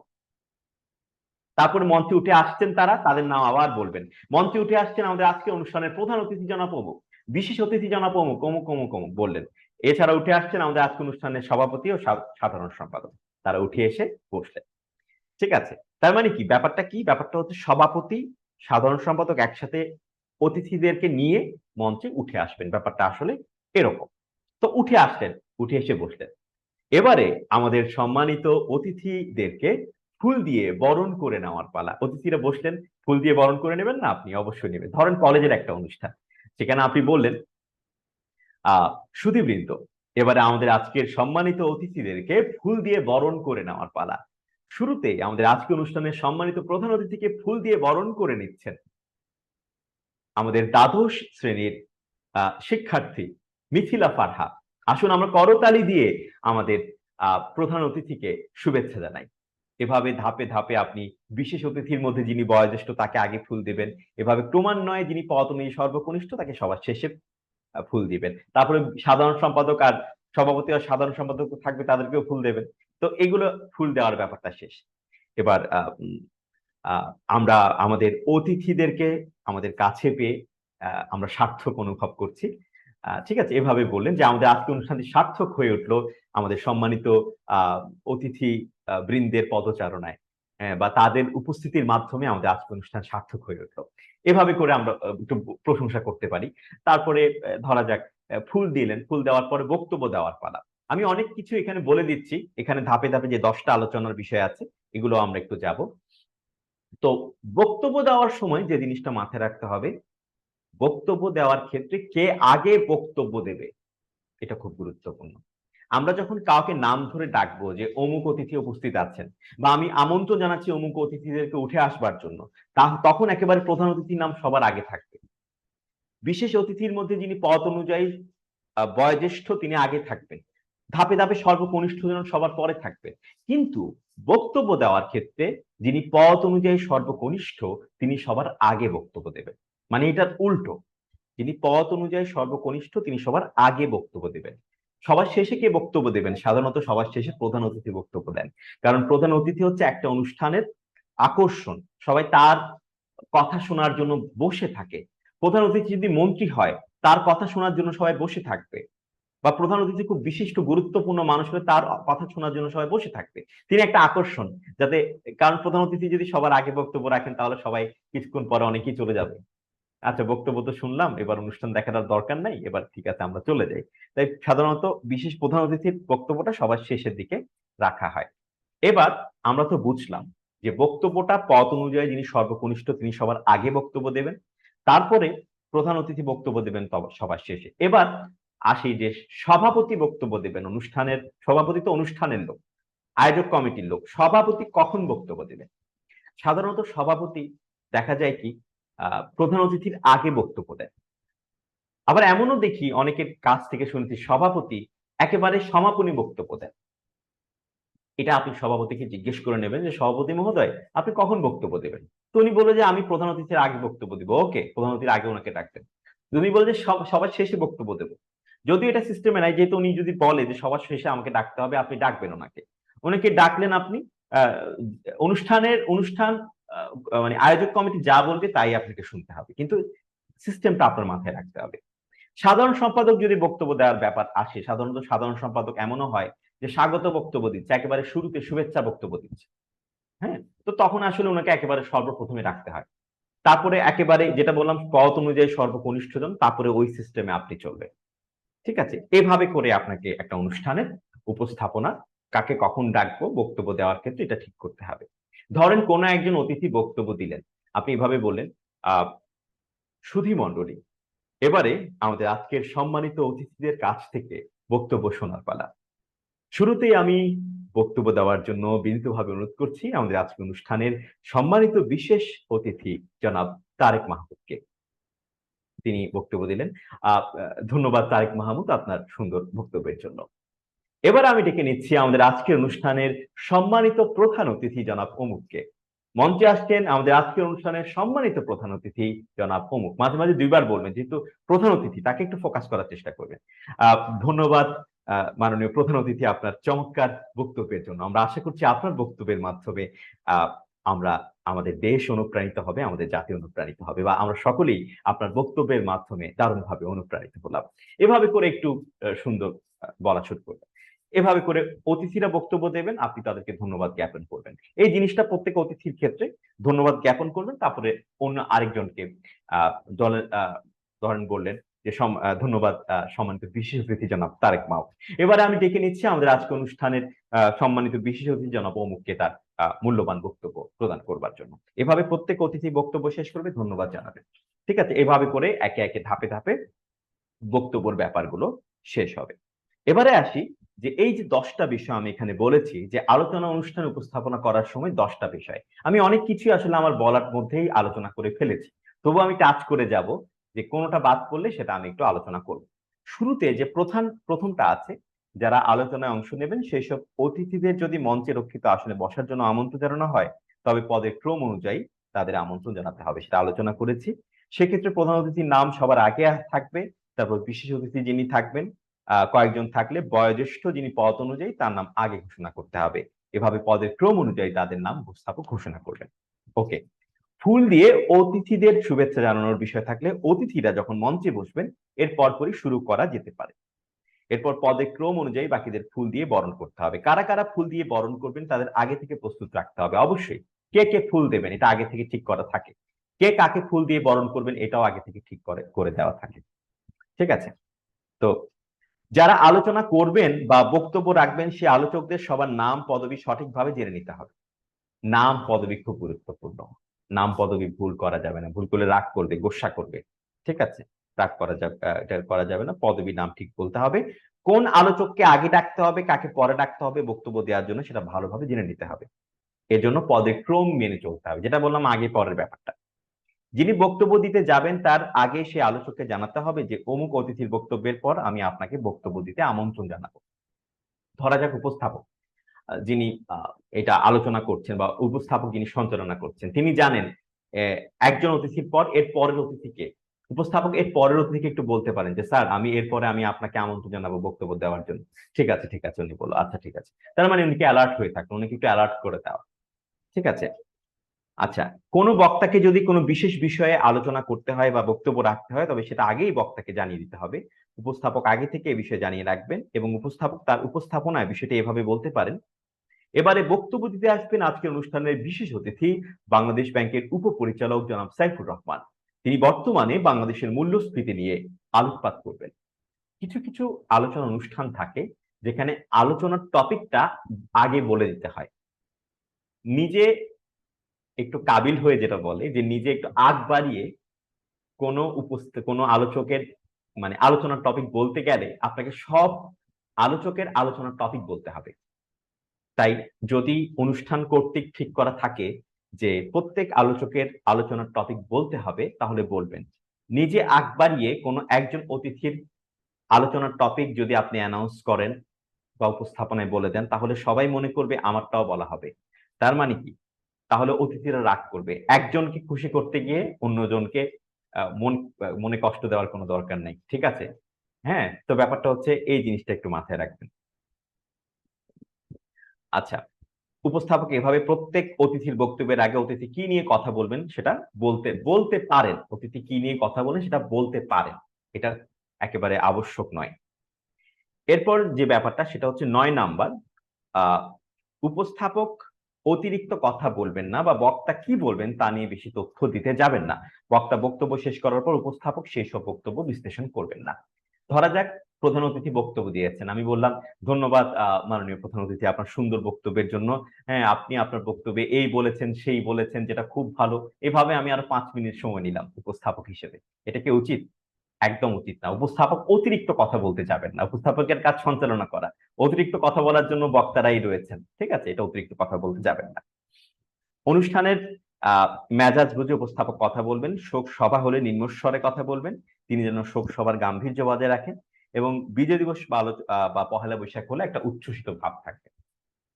S1: তারপরে মঞ্চে উঠে আসছেন তারা, তাদের নাম আবার বলবেন। মঞ্চে উঠে আসছেন আমাদের আজকে অনুষ্ঠানের প্রধান অতিথি জনাব অমুক, বিশেষ অতিথি জনাব অমুক অমুক অমুক অমুক বললেন। এছাড়া উঠে আসছেন আমাদের আজকে অনুষ্ঠানের সভাপতি ও সাধারণ সম্পাদক, তারা উঠে এসে বসলেন। ঠিক আছে, তার মানে কি ব্যাপারটা? কি ব্যাপারটা হচ্ছে, সভাপতি সাধারণ সম্পাদক একসাথে অতিথিদেরকে নিয়ে মঞ্চে উঠে আসবেন, ব্যাপারটা আসলে এরকম। তো উঠে আসলেন, উঠে এসে বসলেন। এবারে আমাদের সম্মানিত অতিথিদেরকে ফুল দিয়ে বরণ করে নেওয়ার পালা। অতিথিরা বসলেন, ফুল দিয়ে বরণ করে নেবেন না? আপনি অবশ্যই নেবেন। ধরেন কলেজের একটা অনুষ্ঠান, সেখানে আপনি বললেন, সুধীবৃন্দ, এবারে আমাদের আজকের সম্মানিত অতিথিদেরকে ফুল দিয়ে বরণ করে নেওয়ার পালা। শুরুতে আমাদের আজকে অনুষ্ঠানের সম্মানিত প্রধান অতিথিকে ফুল দিয়ে বরণ করে নিচ্ছেন আমাদের দ্বাদশ শ্রেণীর শিক্ষার্থী মিথিলা ফারহা। আসুন আমরা করতালি দিয়ে আমাদের প্রধান অতিথিকে শুভেচ্ছা জানাই। এভাবে ধাপে ধাপে আপনি বিশেষ অতিথির মধ্যে যিনি বয়োজ্যেষ্ঠ তাকে আগে ফুল দেবেন, এভাবে ক্রমান্বয়ে যিনি পদ অনুযায়ী সর্বকনিষ্ঠ তাকে সবার শেষে ফুল দিবেন। তারপরে সাধারণ সম্পাদক আর সভাপতি আর সাধারণ সম্পাদক থাকবে, তাদেরকেও ফুল দেবেন। তো এগুলো ফুল দেওয়ার ব্যাপারটা শেষ। এবার আমরা আমাদের অতিথিদেরকে আমাদের কাছে পেয়ে আমরা সার্থক অনুভব করছি। ঠিক আছে, এভাবে বললেন যে আমাদের আজকে অনুষ্ঠানটি সার্থক হয়ে উঠলো আমাদের সম্মানিত অতিথি বৃন্দের পদচারণায়, বা তাদের উপস্থিতির মাধ্যমে আমাদের আজকে অনুষ্ঠান সার্থক হয়ে উঠলো। এভাবে করে আমরা একটু প্রশংসা করতে পারি। তারপরে ধরা যাক ফুল দিলেন, ফুল দেওয়ার পরে বক্তব্য দেওয়ার পালা। আমি অনেক কিছু এখানে বলে দিচ্ছি, এখানে ধাপে ধাপে যে 10টা আলোচনার বিষয় আছে এগুলো আমরা একটু যাব। তো বক্তব্য দেওয়ার সময় যে জিনিসটা মাথায় রাখতে হবে, বক্তব্য দেওয়ার ক্ষেত্রে কে আগে বক্তব্য দেবে এটা খুব গুরুত্বপূর্ণ। আমরা যখন কাউকে নাম ধরে ডাকবো যে অমুক অতিথি উপস্থিত আছেন, বা আমি আমন্ত্রণ জানাচ্ছি অমুক অতিথিদেরকে উঠে আসবার জন্য, তখন একেবারে প্রধান অতিথির নাম সবার আগে থাকবে। বিশেষ অতিথির মধ্যে যিনি পদ অনুযায়ী বয়োজ্যেষ্ঠ তিনি আগে থাকবেন, ধাপে ধাপে সর্বকনিষ্ঠ জন সবার পরে থাকবে। কিন্তু বক্তব্য দেওয়ার ক্ষেত্রে যিনি পদ অনুযায়ী সর্বকনিষ্ঠ তিনি সবার আগে বক্তব্য দেবেন। মানে এটার উল্টো, যিনি পদ অনুযায়ী সর্বকনিষ্ঠ তিনি সবার আগে বক্তব্য দেবেন। সবার শেষে কে বক্তব্য দেবেন? সাধারণত সবার শেষে প্রধান অতিথি বক্তব্য দেন, কারণ প্রধান অতিথি হচ্ছে একটা অনুষ্ঠানের আকর্ষণ, সবাই তার কথা শোনার জন্য বসে থাকে। প্রধান অতিথি যদি মন্ত্রী হয়, তার কথা শোনার জন্য সবাই বসে থাকবে, বা প্রধান অতিথি খুব বিশিষ্ট গুরুত্বপূর্ণ মানুষ হলে তার কথা শোনার জন্য সবাই বসে থাকবে। তিনি একটা আকর্ষণ, যাতে, কারণ প্রধান অতিথি যদি সবার আগে বক্তব্য রাখেন তাহলে সবাই কিছুক্ষণ পরে অনেকেই চলে যাবে। আচ্ছা, বক্তব্য তো শুনলাম, এবার অনুষ্ঠান দেখার আর দরকার নাই, এবার ঠিক আছে আমরা চলে যাই। তাই সাধারণত বিশেষ প্রধান অতিথির বক্তব্যটা সবার শেষের দিকে রাখা হয়। এবার আমরা তো বুঝলাম যে বক্তব্যটা পদ অনুযায়ী যিনি সর্বকনিষ্ঠ তিনি সবার আগে বক্তব্য দেবেন, তারপরে প্রধান অতিথি বক্তব্য দেবেন সবার শেষে। এবার আসি যে সভাপতি বক্তব্য দেবেন, অনুষ্ঠানের সভাপতি তো অনুষ্ঠানের লোক, আয়োজক কমিটির লোক। সভাপতি কখন বক্তব্য দেবেন? সাধারণত সভাপতি দেখা যায় কি প্রধান অতিথির আগে বক্তব্য দেন। আবার এমনও দেখি অনেকের কাছ থেকে শুনেছি সভাপতি একেবারে সমাপনী বক্তব্য দেন। এটা আপনি সভাপতিকে জিজ্ঞেস করে নেবেন যে সভাপতি মহোদয় আপনি কখন বক্তব্য দেবেন। তো উনি বলবে যে আমি প্রধান অতিথির আগে বক্তব্য দিব। ওকে, প্রধান অতিথির আগে ওনাকে ডাকবেন। উনি বলে যে সবার শেষে বক্তব্য দেব। যদিও এটা সিস্টেমে নাই, যেহেতু উনি যদি বলে যে সবার শেষে আমাকে ডাকতে হবে, আপনি ডাকবেন ওনাকে। ওনাকে ডাকলেন আপনি, আহ, অনুষ্ঠান মানে আয়োজক কমিটি যা বলবে তাই আপনাকে শুনতে হবে, কিন্তু সিস্টেমটা আপনার মাথায় রাখতে হবে। সাধারণ সম্পাদক যদি বক্তব্য দেওয়ার ব্যাপার আসে, সাধারণত সাধারণ সম্পাদক এমনও হয় যে স্বাগত বক্তব্য দিচ্ছে, একেবারে শুরুতে শুভেচ্ছা বক্তব্য দিচ্ছে। হ্যাঁ, তো তখন আসলে ওনাকে একেবারে সর্বপ্রথমে রাখতে হয়। তারপরে একেবারে যেটা বললাম পদ অনুযায়ী সর্বকনিষ্ঠ জন, তারপরে ওই সিস্টেমে আপনি চলবেন। ঠিক আছে, এভাবে করে আপনাকে একটা অনুষ্ঠানের উপস্থাপনা কাকে কখন ডাকবো বক্তব্য দেওয়ার ক্ষেত্রে এটা ঠিক করতে হবে। ধরেন কোন একজন অতিথি বক্তব্য দিলেন, আপনি এভাবে বললেন, আহ সুধী মণ্ডলী, এবারে আমাদের আজকের সম্মানিত অতিথিদের কাছ থেকে বক্তব্য শোনার পালা। শুরুতেই আমি বক্তব্য দেওয়ার জন্য বিনীতভাবে অনুরোধ করছি আমাদের আজকের অনুষ্ঠানের সম্মানিত বিশেষ অতিথি জনাব তারেক মাহমুদকে। তিনি বক্তব্য দিলেন। ধন্যবাদ তারেক মাহমুদ আপনার সুন্দর বক্তব্যের জন্য। এবার আমি ডেকে নিচ্ছি আমাদের আজকের অনুষ্ঠানের সম্মানিত প্রধান অতিথি জনাব অমুককে। মঞ্চে আসছেন আমাদের আজকের অনুষ্ঠানের সম্মানিত প্রধান অতিথি জনাব অমুক। মাঝে মাঝে দুইবার বলবেন, যেহেতু প্রধান অতিথি তাকে একটু ফোকাস করার চেষ্টা করবেন। ধন্যবাদ মাননীয় প্রধান অতিথি আপনার চমৎকার বক্তব্যের জন্য। আমরা আশা করছি আপনার বক্তব্যের মাধ্যমে আহ আমরা আমাদের দেশ অনুপ্রাণিত হবে, আমাদের জাতি অনুপ্রাণিত হবে, বা আমরা সকলেই আপনার বক্তব্যের মাধ্যমে দারুণভাবে অনুপ্রাণিত হলাম। এভাবে করে একটু সুন্দর বলা শুরু করবেন। এভাবে করে অতিথিরা বক্তব্য দেবেন, আপনি তাদেরকে ধন্যবাদ জ্ঞাপন করবেন। এই জিনিসটা প্রত্যেক অতিথির ক্ষেত্রে ধন্যবাদ জ্ঞাপন করবেন, তারপরে অন্য আরেকজনকে দলের ধরেন বললেন যে ধন্যবাদ সম্মানিত বিশেষ অতিথি জনাব তারেক মাহমুদ। এবারে আমি ডেকে নিচ্ছি আমাদের আজকে অনুষ্ঠানের সম্মানিত বিশেষ অতিথি জনাব অমুককে তার মূল্যবান বক্তব্য প্রদান করবার জন্য। এভাবে প্রত্যেক অতিথি বক্তব্য শেষ করবে, ধন্যবাদ জানাবে। ঠিক আছে, এভাবে করে একে একে ধাপে ধাপে বক্তব্যের ব্যাপারগুলো শেষ হবে। এবারে আসি যে এই যে 10টা বিষয় আমি এখানে বলেছি যে আলোচনা অনুষ্ঠান উপস্থাপনা করার সময় 10টা বিষয়, আমি অনেক কিছুই আসলে আমার বলার মধ্যেই আলোচনা করে ফেলেছি। তবু আমি টাচ করে যাব যে কোনটা বাদ পড়লে সেটা আমি একটু আলোচনা করব। শুরুতে যে প্রথমটা আছে, যারা আলোচনায় অংশ নেবেন সেই সব অতিথিদের যদি মঞ্চে রক্ষিত আসনে বসার জন্য আমন্ত্রণ জানানো হয়, তবে পদের ক্রম অনুযায়ী তাদের আমন্ত্রণ জানাতে হবে, সেটা আলোচনা করেছি। সেক্ষেত্রে প্রধান অতিথির নাম সবার আগে থাকবে, তারপর বিশেষ অতিথি যিনি থাকবেন, কয়েকজন থাকলে বয়োজ্যেষ্ঠ যিনি পদ অনুযায়ী তার নাম আগে ঘোষণা করতে হবে। এভাবে পদের ক্রম অনুযায়ী তাদের নাম উপস্থাপক ঘোষণা করবেন। ওকে। ফুল দিয়ে অতিথিদের শুভেচ্ছা জানানোর বিষয় থাকলে অতিথিরা যখন মঞ্চে বসবেন এর পরপরই শুরু করা যেতে পারে। এরপর পদের ক্রম অনুযায়ী বাকিদের ফুল দিয়ে বরণ করতে হবে। কারা কারা ফুল দিয়ে বরণ করবেন তাদের আগে থেকে প্রস্তুত রাখতে হবে অবশ্যই। কে কে ফুল দেবেন এটা আগে থেকে ঠিক করা থাকে। কে কাকে ফুল দিয়ে বরণ করবেন এটাও আগে থেকে ঠিক করে দেওয়া থাকে। ঠিক আছে, তো যারা আলোচনা করবেন বা বক্তব্য রাখবেন সে আলোচকদের সবার নাম পদবি সঠিকভাবে জেনে নিতে হবে। নাম পদবি খুব গুরুত্বপূর্ণ। নাম পদবি ভুল করা যাবে না, ভুল করলে রাগ করবে, গোস্সা করবে। ঠিক আছে, রাগ করা যাবে, এটা করা যাবে না। পদবি নাম ঠিক বলতে হবে। কোন আলোচককে আগে ডাকতে হবে, কাকে পরে ডাকতে হবে বক্তব্য দেওয়ার জন্য সেটা ভালোভাবে জেনে নিতে হবে। এর জন্য পদের ক্রম মেনে চলতে হবে, যেটা বললাম আগে পরের ব্যাপারটা। যিনি বক্তব্য দিতে যাবেন তার আগে সে আলোচককে জানাতে হবে যে অমুক অতিথির বক্তব্যের পর আমি আপনাকে বক্তব্য দিতে আমন্ত্রণ জানাবো। ধরা যাক উপস্থাপক যিনি এটা আলোচনা করছেন বা উপস্থাপক যিনি সঞ্চালনা করছেন তিনি জানেন একজন অতিথির পর এর পরের অতিথিকে, উপস্থাপক এর পরের অতিথিকে একটু বলতে পারেন যে স্যার আমি এরপরে আমি আপনাকে আমন্ত্রণ জানাবো বক্তব্য দেওয়ার জন্য। ঠিক আছে ঠিক আছে, উনি বললো আচ্ছা ঠিক আছে। তার মানে উনিকে অ্যালার্ট হয়ে থাকেন, উনিকে একটু অ্যালার্ট করে দেওয়া। ঠিক আছে, আচ্ছা, কোনো বক্তাকে যদি কোনো বিশেষ বিষয়ে আলোচনা করতে হয় বা বক্তব্য রাখতে হয় তবে সেটা আগেই বক্তাকে জানিয়ে দিতে হবে। উপস্থাপক আগে থেকে এই বিষয়ে জানিয়ে রাখবেন এবং উপস্থাপক তার উপস্থাপনায় বিষয়টি এভাবে বলতে পারেন। এবারে বক্তব্য দিতে আসবেন আজকের অনুষ্ঠানের বিশেষ অতিথি বাংলাদেশ ব্যাংকের উপপরিচালক জনাব সাইফুর রহমান। তিনি বর্তমানে বাংলাদেশের মূল্যস্ফীতি নিয়ে আলোকপাত করবেন। কিছু কিছু আলোচনা অনুষ্ঠান থাকে যেখানে আলোচনার টপিকটা আগে বলে দিতে হয়। নিজে একটু কাবিল হয়ে যেটা বলে যে নিজে একটু আগ বাড়িয়ে কোনো আলোচকের মানে আলোচনার টপিক বলতে গেলে আপনাকে সব আলোচকের আলোচনার টপিক বলতে হবে। তাই যদি অনুষ্ঠান কর্তৃক ঠিক করা থাকে যে প্রত্যেক আলোচকের আলোচনার টপিক বলতে হবে, তাহলে বলবেন। নিজে আগ বাড়িয়ে কোনো একজন অতিথির আলোচনার টপিক যদি আপনি অ্যানাউন্স করেন বা উপস্থাপনায় বলে দেন, তাহলে সবাই মনে করবে আমারটাও বলা হবে। তার মানে কি? তাহলে অতিথিরা রাগ করবে। একজনকে খুশি করতে গিয়ে অন্যজনকে মনে কষ্ট দেওয়ার কোনো দরকার নেই। ঠিক আছে? হ্যাঁ, তো ব্যাপারটা হচ্ছে এই জিনিসটা একটু মাথায় রাখবেন। আচ্ছা, উপস্থাপক এভাবে প্রত্যেক অতিথির বক্তব্যের আগে অতিথি কি নিয়ে কথা বলবেন সেটা বলতে বলতে পারেন। অতিথি কি নিয়ে কথা বলেন সেটা বলতে পারেন। এটা একেবারে আবশ্যক নয়। এরপর যে ব্যাপারটা সেটা হচ্ছে ৯ নাম্বার। আহ উপস্থাপক অতিরিক্ত কথা বলবেন না বা বক্তা কি বলবেন তা নিয়ে বেশি তথ্য দিতে যাবেন না। বক্তা বক্তব্য শেষ করার পর উপস্থাপক সেই সব বক্তব্য বিশ্লেষণ করবেন না। ধরা যাক প্রধান অতিথি বক্তব্য দিয়েছেন, আমি বললাম ধন্যবাদ মাননীয় প্রধান অতিথি আপনার সুন্দর বক্তব্যের জন্য। হ্যাঁ, আপনি আপনার বক্তব্যে এই বলেছেন সেই বলেছেন, যেটা খুব ভালো। এভাবে আমি আরো ৫ মিনিট সময় নিলাম উপস্থাপক হিসেবে। এটা কি উচিত? একদম উচিত না। উপস্থাপক অতিরিক্ত কথা বলতে যাবেন না। উপস্থাপকের কাজ সঞ্চালনা করা। অতিরিক্ত কথা বলার জন্য বক্তারাই রয়েছেন। ঠিক আছে? এটা অতিরিক্ত কথা বলতে যাবেন না। অনুষ্ঠানের মেজাজ বুঝে উপস্থাপক কথা বলবেন। শোক সভা হলে নিম্নস্বরে কথা বলবেন। তিনি যেন শোক সভার গাম্ভীর্য বজায় রাখেন এবং বিজয় দিবস বা পহেলা বৈশাখ হলে একটা উচ্ছ্বসিত ভাব থাকবে।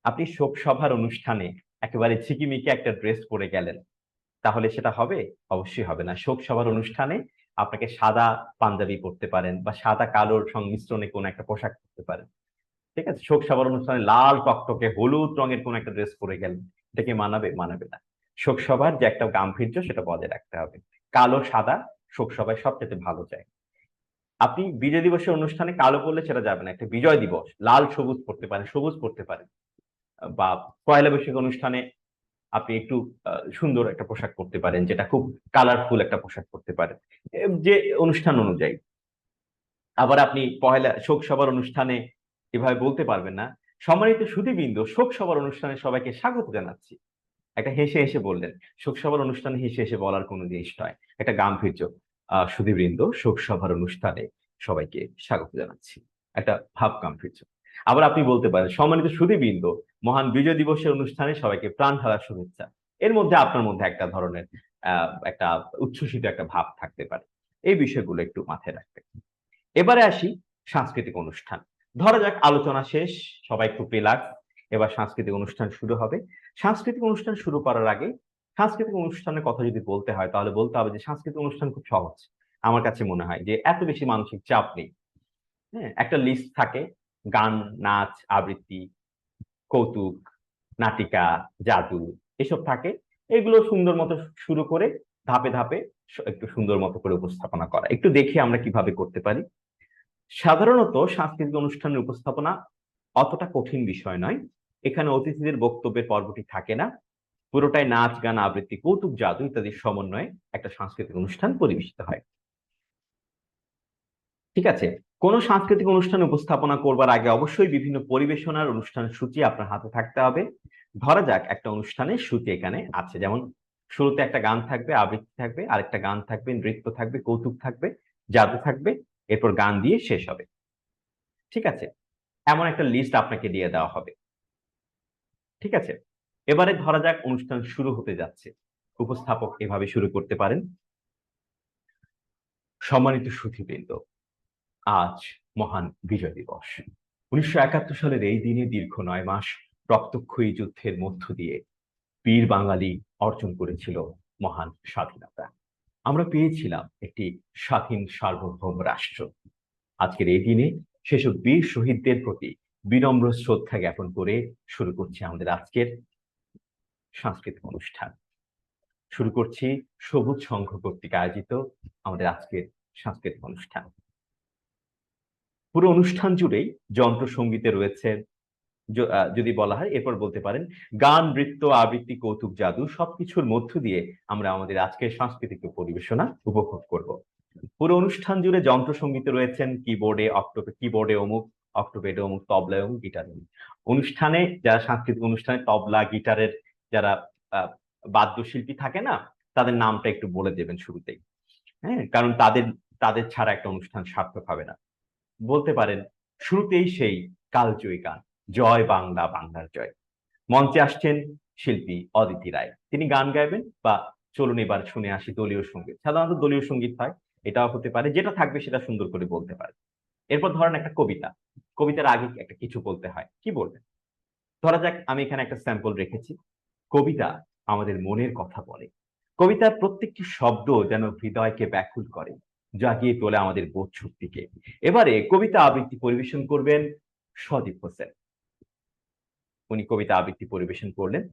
S1: আপনি শোক সভার অনুষ্ঠানে একেবারে ঝিকিমিকি একটা ড্রেস পরে গেলেন, তাহলে সেটা হবে? অবশ্যই হবে না। শোক সভার অনুষ্ঠানে আপনাকে সাদা পাঞ্জাবি পরতে পারেন বা সাদা কালোর সংমিশ্রণে কোনো একটা পোশাক পরতে পারেন। ঠিক আছে? শোক সভার অনুষ্ঠানে লাল টকটকে হলুদ রঙের কোনো একটা ড্রেস পরে গেলেন। এটা কি মানাবে? মানাবে না। শোক সভার যে একটা গাম্ভীর্য সেটা বজায় রাখতে হবে। কালো সাদা শোক সভায় সবচাইতে ভালো যায়। আপনি বিজয় দিবসের অনুষ্ঠানে কালো পরলে সেটা যাবে না। একটা বিজয় দিবস, লাল সবুজ পরতে পারেন, সবুজ পরতে পারেন। বা পয়লা বৈশাখ অনুষ্ঠানে আপনি একটু সুন্দর একটা পোশাক পরতে পারেন, যেটা খুব কালারফুল একটা পোশাক পরতে পারেন। যে অনুষ্ঠান অনুযায়ী। আবার আপনি পহেলা শোক সভার অনুষ্ঠানে এভাবে বলতে পারবেন না, সম্মানিত সুধীবৃন্দ, শোক সভার অনুষ্ঠানে সবাইকে স্বাগত জানাচ্ছি। একটা হেসে হেসে বললেন। শোক সভার অনুষ্ঠানে হেসে হেসে বলার কোনো জিনিস নয়। একটা গাম্ভীর্য। সুধীবৃন্দ, শোক সভার অনুষ্ঠানে সবাইকে স্বাগত জানাচ্ছি। একটা ভাব গাম্ভীর্য। আবার আপনি বলতে পারেন, সম্মানিত সুধীবৃন্দ, মহান বিজয় দিবসের অনুষ্ঠানে সবাইকে প্রাণ ঢালার শুভেচ্ছা। এর মধ্যে আপনার মধ্যে একটা ধরনের একটা উচ্ছ্বসিত একটা ভাব থাকতে পারে। এই বিষয়গুলো একটু মাথায় রাখবেন। এবারে আসি সাংস্কৃতিক অনুষ্ঠান। ধরা যাক আলোচনা শেষ, সবাই খুব রিল্যাক্স। এবার সাংস্কৃতিক অনুষ্ঠান শুরু হবে। সাংস্কৃতিক অনুষ্ঠান শুরু করার আগে সাংস্কৃতিক অনুষ্ঠানের কথা যদি বলতে হয়, তাহলে বলতে হবে যে সাংস্কৃতিক অনুষ্ঠান খুব সহজ। আমার কাছে মনে হয় যে এত বেশি মানসিক চাপ নেই। হ্যাঁ? একটা লিস্ট থাকে। গান, নাচ, আবৃত্তি, কৌতুক, নাটিকা, জাদু এসব থাকে। এগুলো সুন্দর মতো শুরু করে ধাপে ধাপে একটু সুন্দর মতো করে উপস্থাপনা করা। একটু দেখি আমরা কিভাবে করতে পারি। সাধারণত সাংস্কৃতিক অনুষ্ঠানের উপস্থাপনা অতটা কঠিন বিষয় নয়। এখানে অতিথিদের বক্তব্যের পর্বটি থাকে না। পুরোটাই নাচ, গান, আবৃত্তি, কৌতুক, জাদু ইত্যাদির সমন্বয়ে একটা সাংস্কৃতিক অনুষ্ঠান পরিবেশিত হয়। ঠিক আছে? কোন সাংস্কৃতিক অনুষ্ঠান উপস্থাপনা করবার আগে অবশ্যই বিভিন্ন পরিবেশনার অনুষ্ঠানের সূচি আপনার হাতে থাকতে হবে। ধরা যাক একটা অনুষ্ঠানের সূচি এখানে আছে। যেমন শুরুতে একটা গান থাকবে, আবৃত্তি থাকবে, আরেকটা গান থাকবে, নৃত্য থাকবে, কৌতুক থাকবে, জাদু থাকবে, এরপর গান দিয়ে শেষ হবে। ঠিক আছে? এমন একটা লিস্ট আপনাকে দিয়ে দেওয়া হবে। ঠিক আছে? এবারে ধরা যাক অনুষ্ঠান শুরু হতে যাচ্ছে। উপস্থাপক এভাবে শুরু করতে পারেন। সম্মানিত সুধীবৃন্দ, আজ মহান বিজয় দিবস। ১৯৭১ সালের এই দিনে দীর্ঘ ৯ মাস রক্তক্ষয়ী যুদ্ধের মধ্য দিয়ে বীর বাঙালি অর্জন করেছিল মহান স্বাধীনতা। আমরা পেয়েছিলাম একটি স্বাধীন সার্বভৌম রাষ্ট্র। আজকের এই দিনে সেসব বীর শহীদদের প্রতি বিনম্র শ্রদ্ধা জ্ঞাপন করে শুরু করছি আমাদের আজকের সাংস্কৃতিক অনুষ্ঠান। শুরু করছি সবুজ সংঘ কর্তৃক আয়োজিত আমাদের আজকের সাংস্কৃতিক অনুষ্ঠান। পুরো অনুষ্ঠান জুড়েই যন্ত্র সঙ্গীতে রয়েছে, যদি বলা হয় এরপর বলতে পারেন গান, নৃত্য, আবৃত্তি, কৌতুক, জাদু সবকিছুর মধ্য দিয়ে আমরা আমাদের আজকের সাংস্কৃতিক পরিবেশনা উপভোগ করব। পুরো অনুষ্ঠান জুড়ে যন্ত্র সঙ্গীতে রয়েছেন কিবোর্ডে অমুক, অক্টোপেডে অমুক, তবলায় অমুক, গিটারে অমুক। অনুষ্ঠানে যারা সাংস্কৃতিক অনুষ্ঠানে তবলা, গিটারের যারা আহ, বাদ্যশিল্পী থাকে না, তাদের নামটা একটু বলে দেবেন শুরুতেই। হ্যাঁ, কারণ তাদের তাদের ছাড়া একটা অনুষ্ঠান সার্থক হবে না। বলতে পারেন শুরুতেই সেই কালজয়ী গান, জয় বাংলা, বাংলার জয়। মঞ্চে আসছেন শিল্পী অদিতি রায়, তিনি গান গাইবেন। বা চলুন এবার শুনে আসি দলীয় সঙ্গীত। সাধারণত দলীয় সঙ্গীত হয়, এটাও হতে পারে, যেটা থাকবে সেটা সুন্দর করে বলতে পারে। এরপর ধরেন একটা কবিতা, কবিতার আগে একটা কিছু বলতে হয়, কি বলবেন? ধরা যাক আমি এখানে একটা স্যাম্পল রেখেছি। কবিতা আমাদের মনের কথা বলে, কবিতার প্রত্যেকটি শব্দ যেন হৃদয়কে ব্যাকুল করে, জাগিয়ে তোলে আমাদের বোধ শক্তিকে। এবারে কবিতা আবৃত্তি পরিবেশন করবেন সজীব হোসেন। উনি কবিতা আবৃত্তি পরিবেশন করলেন।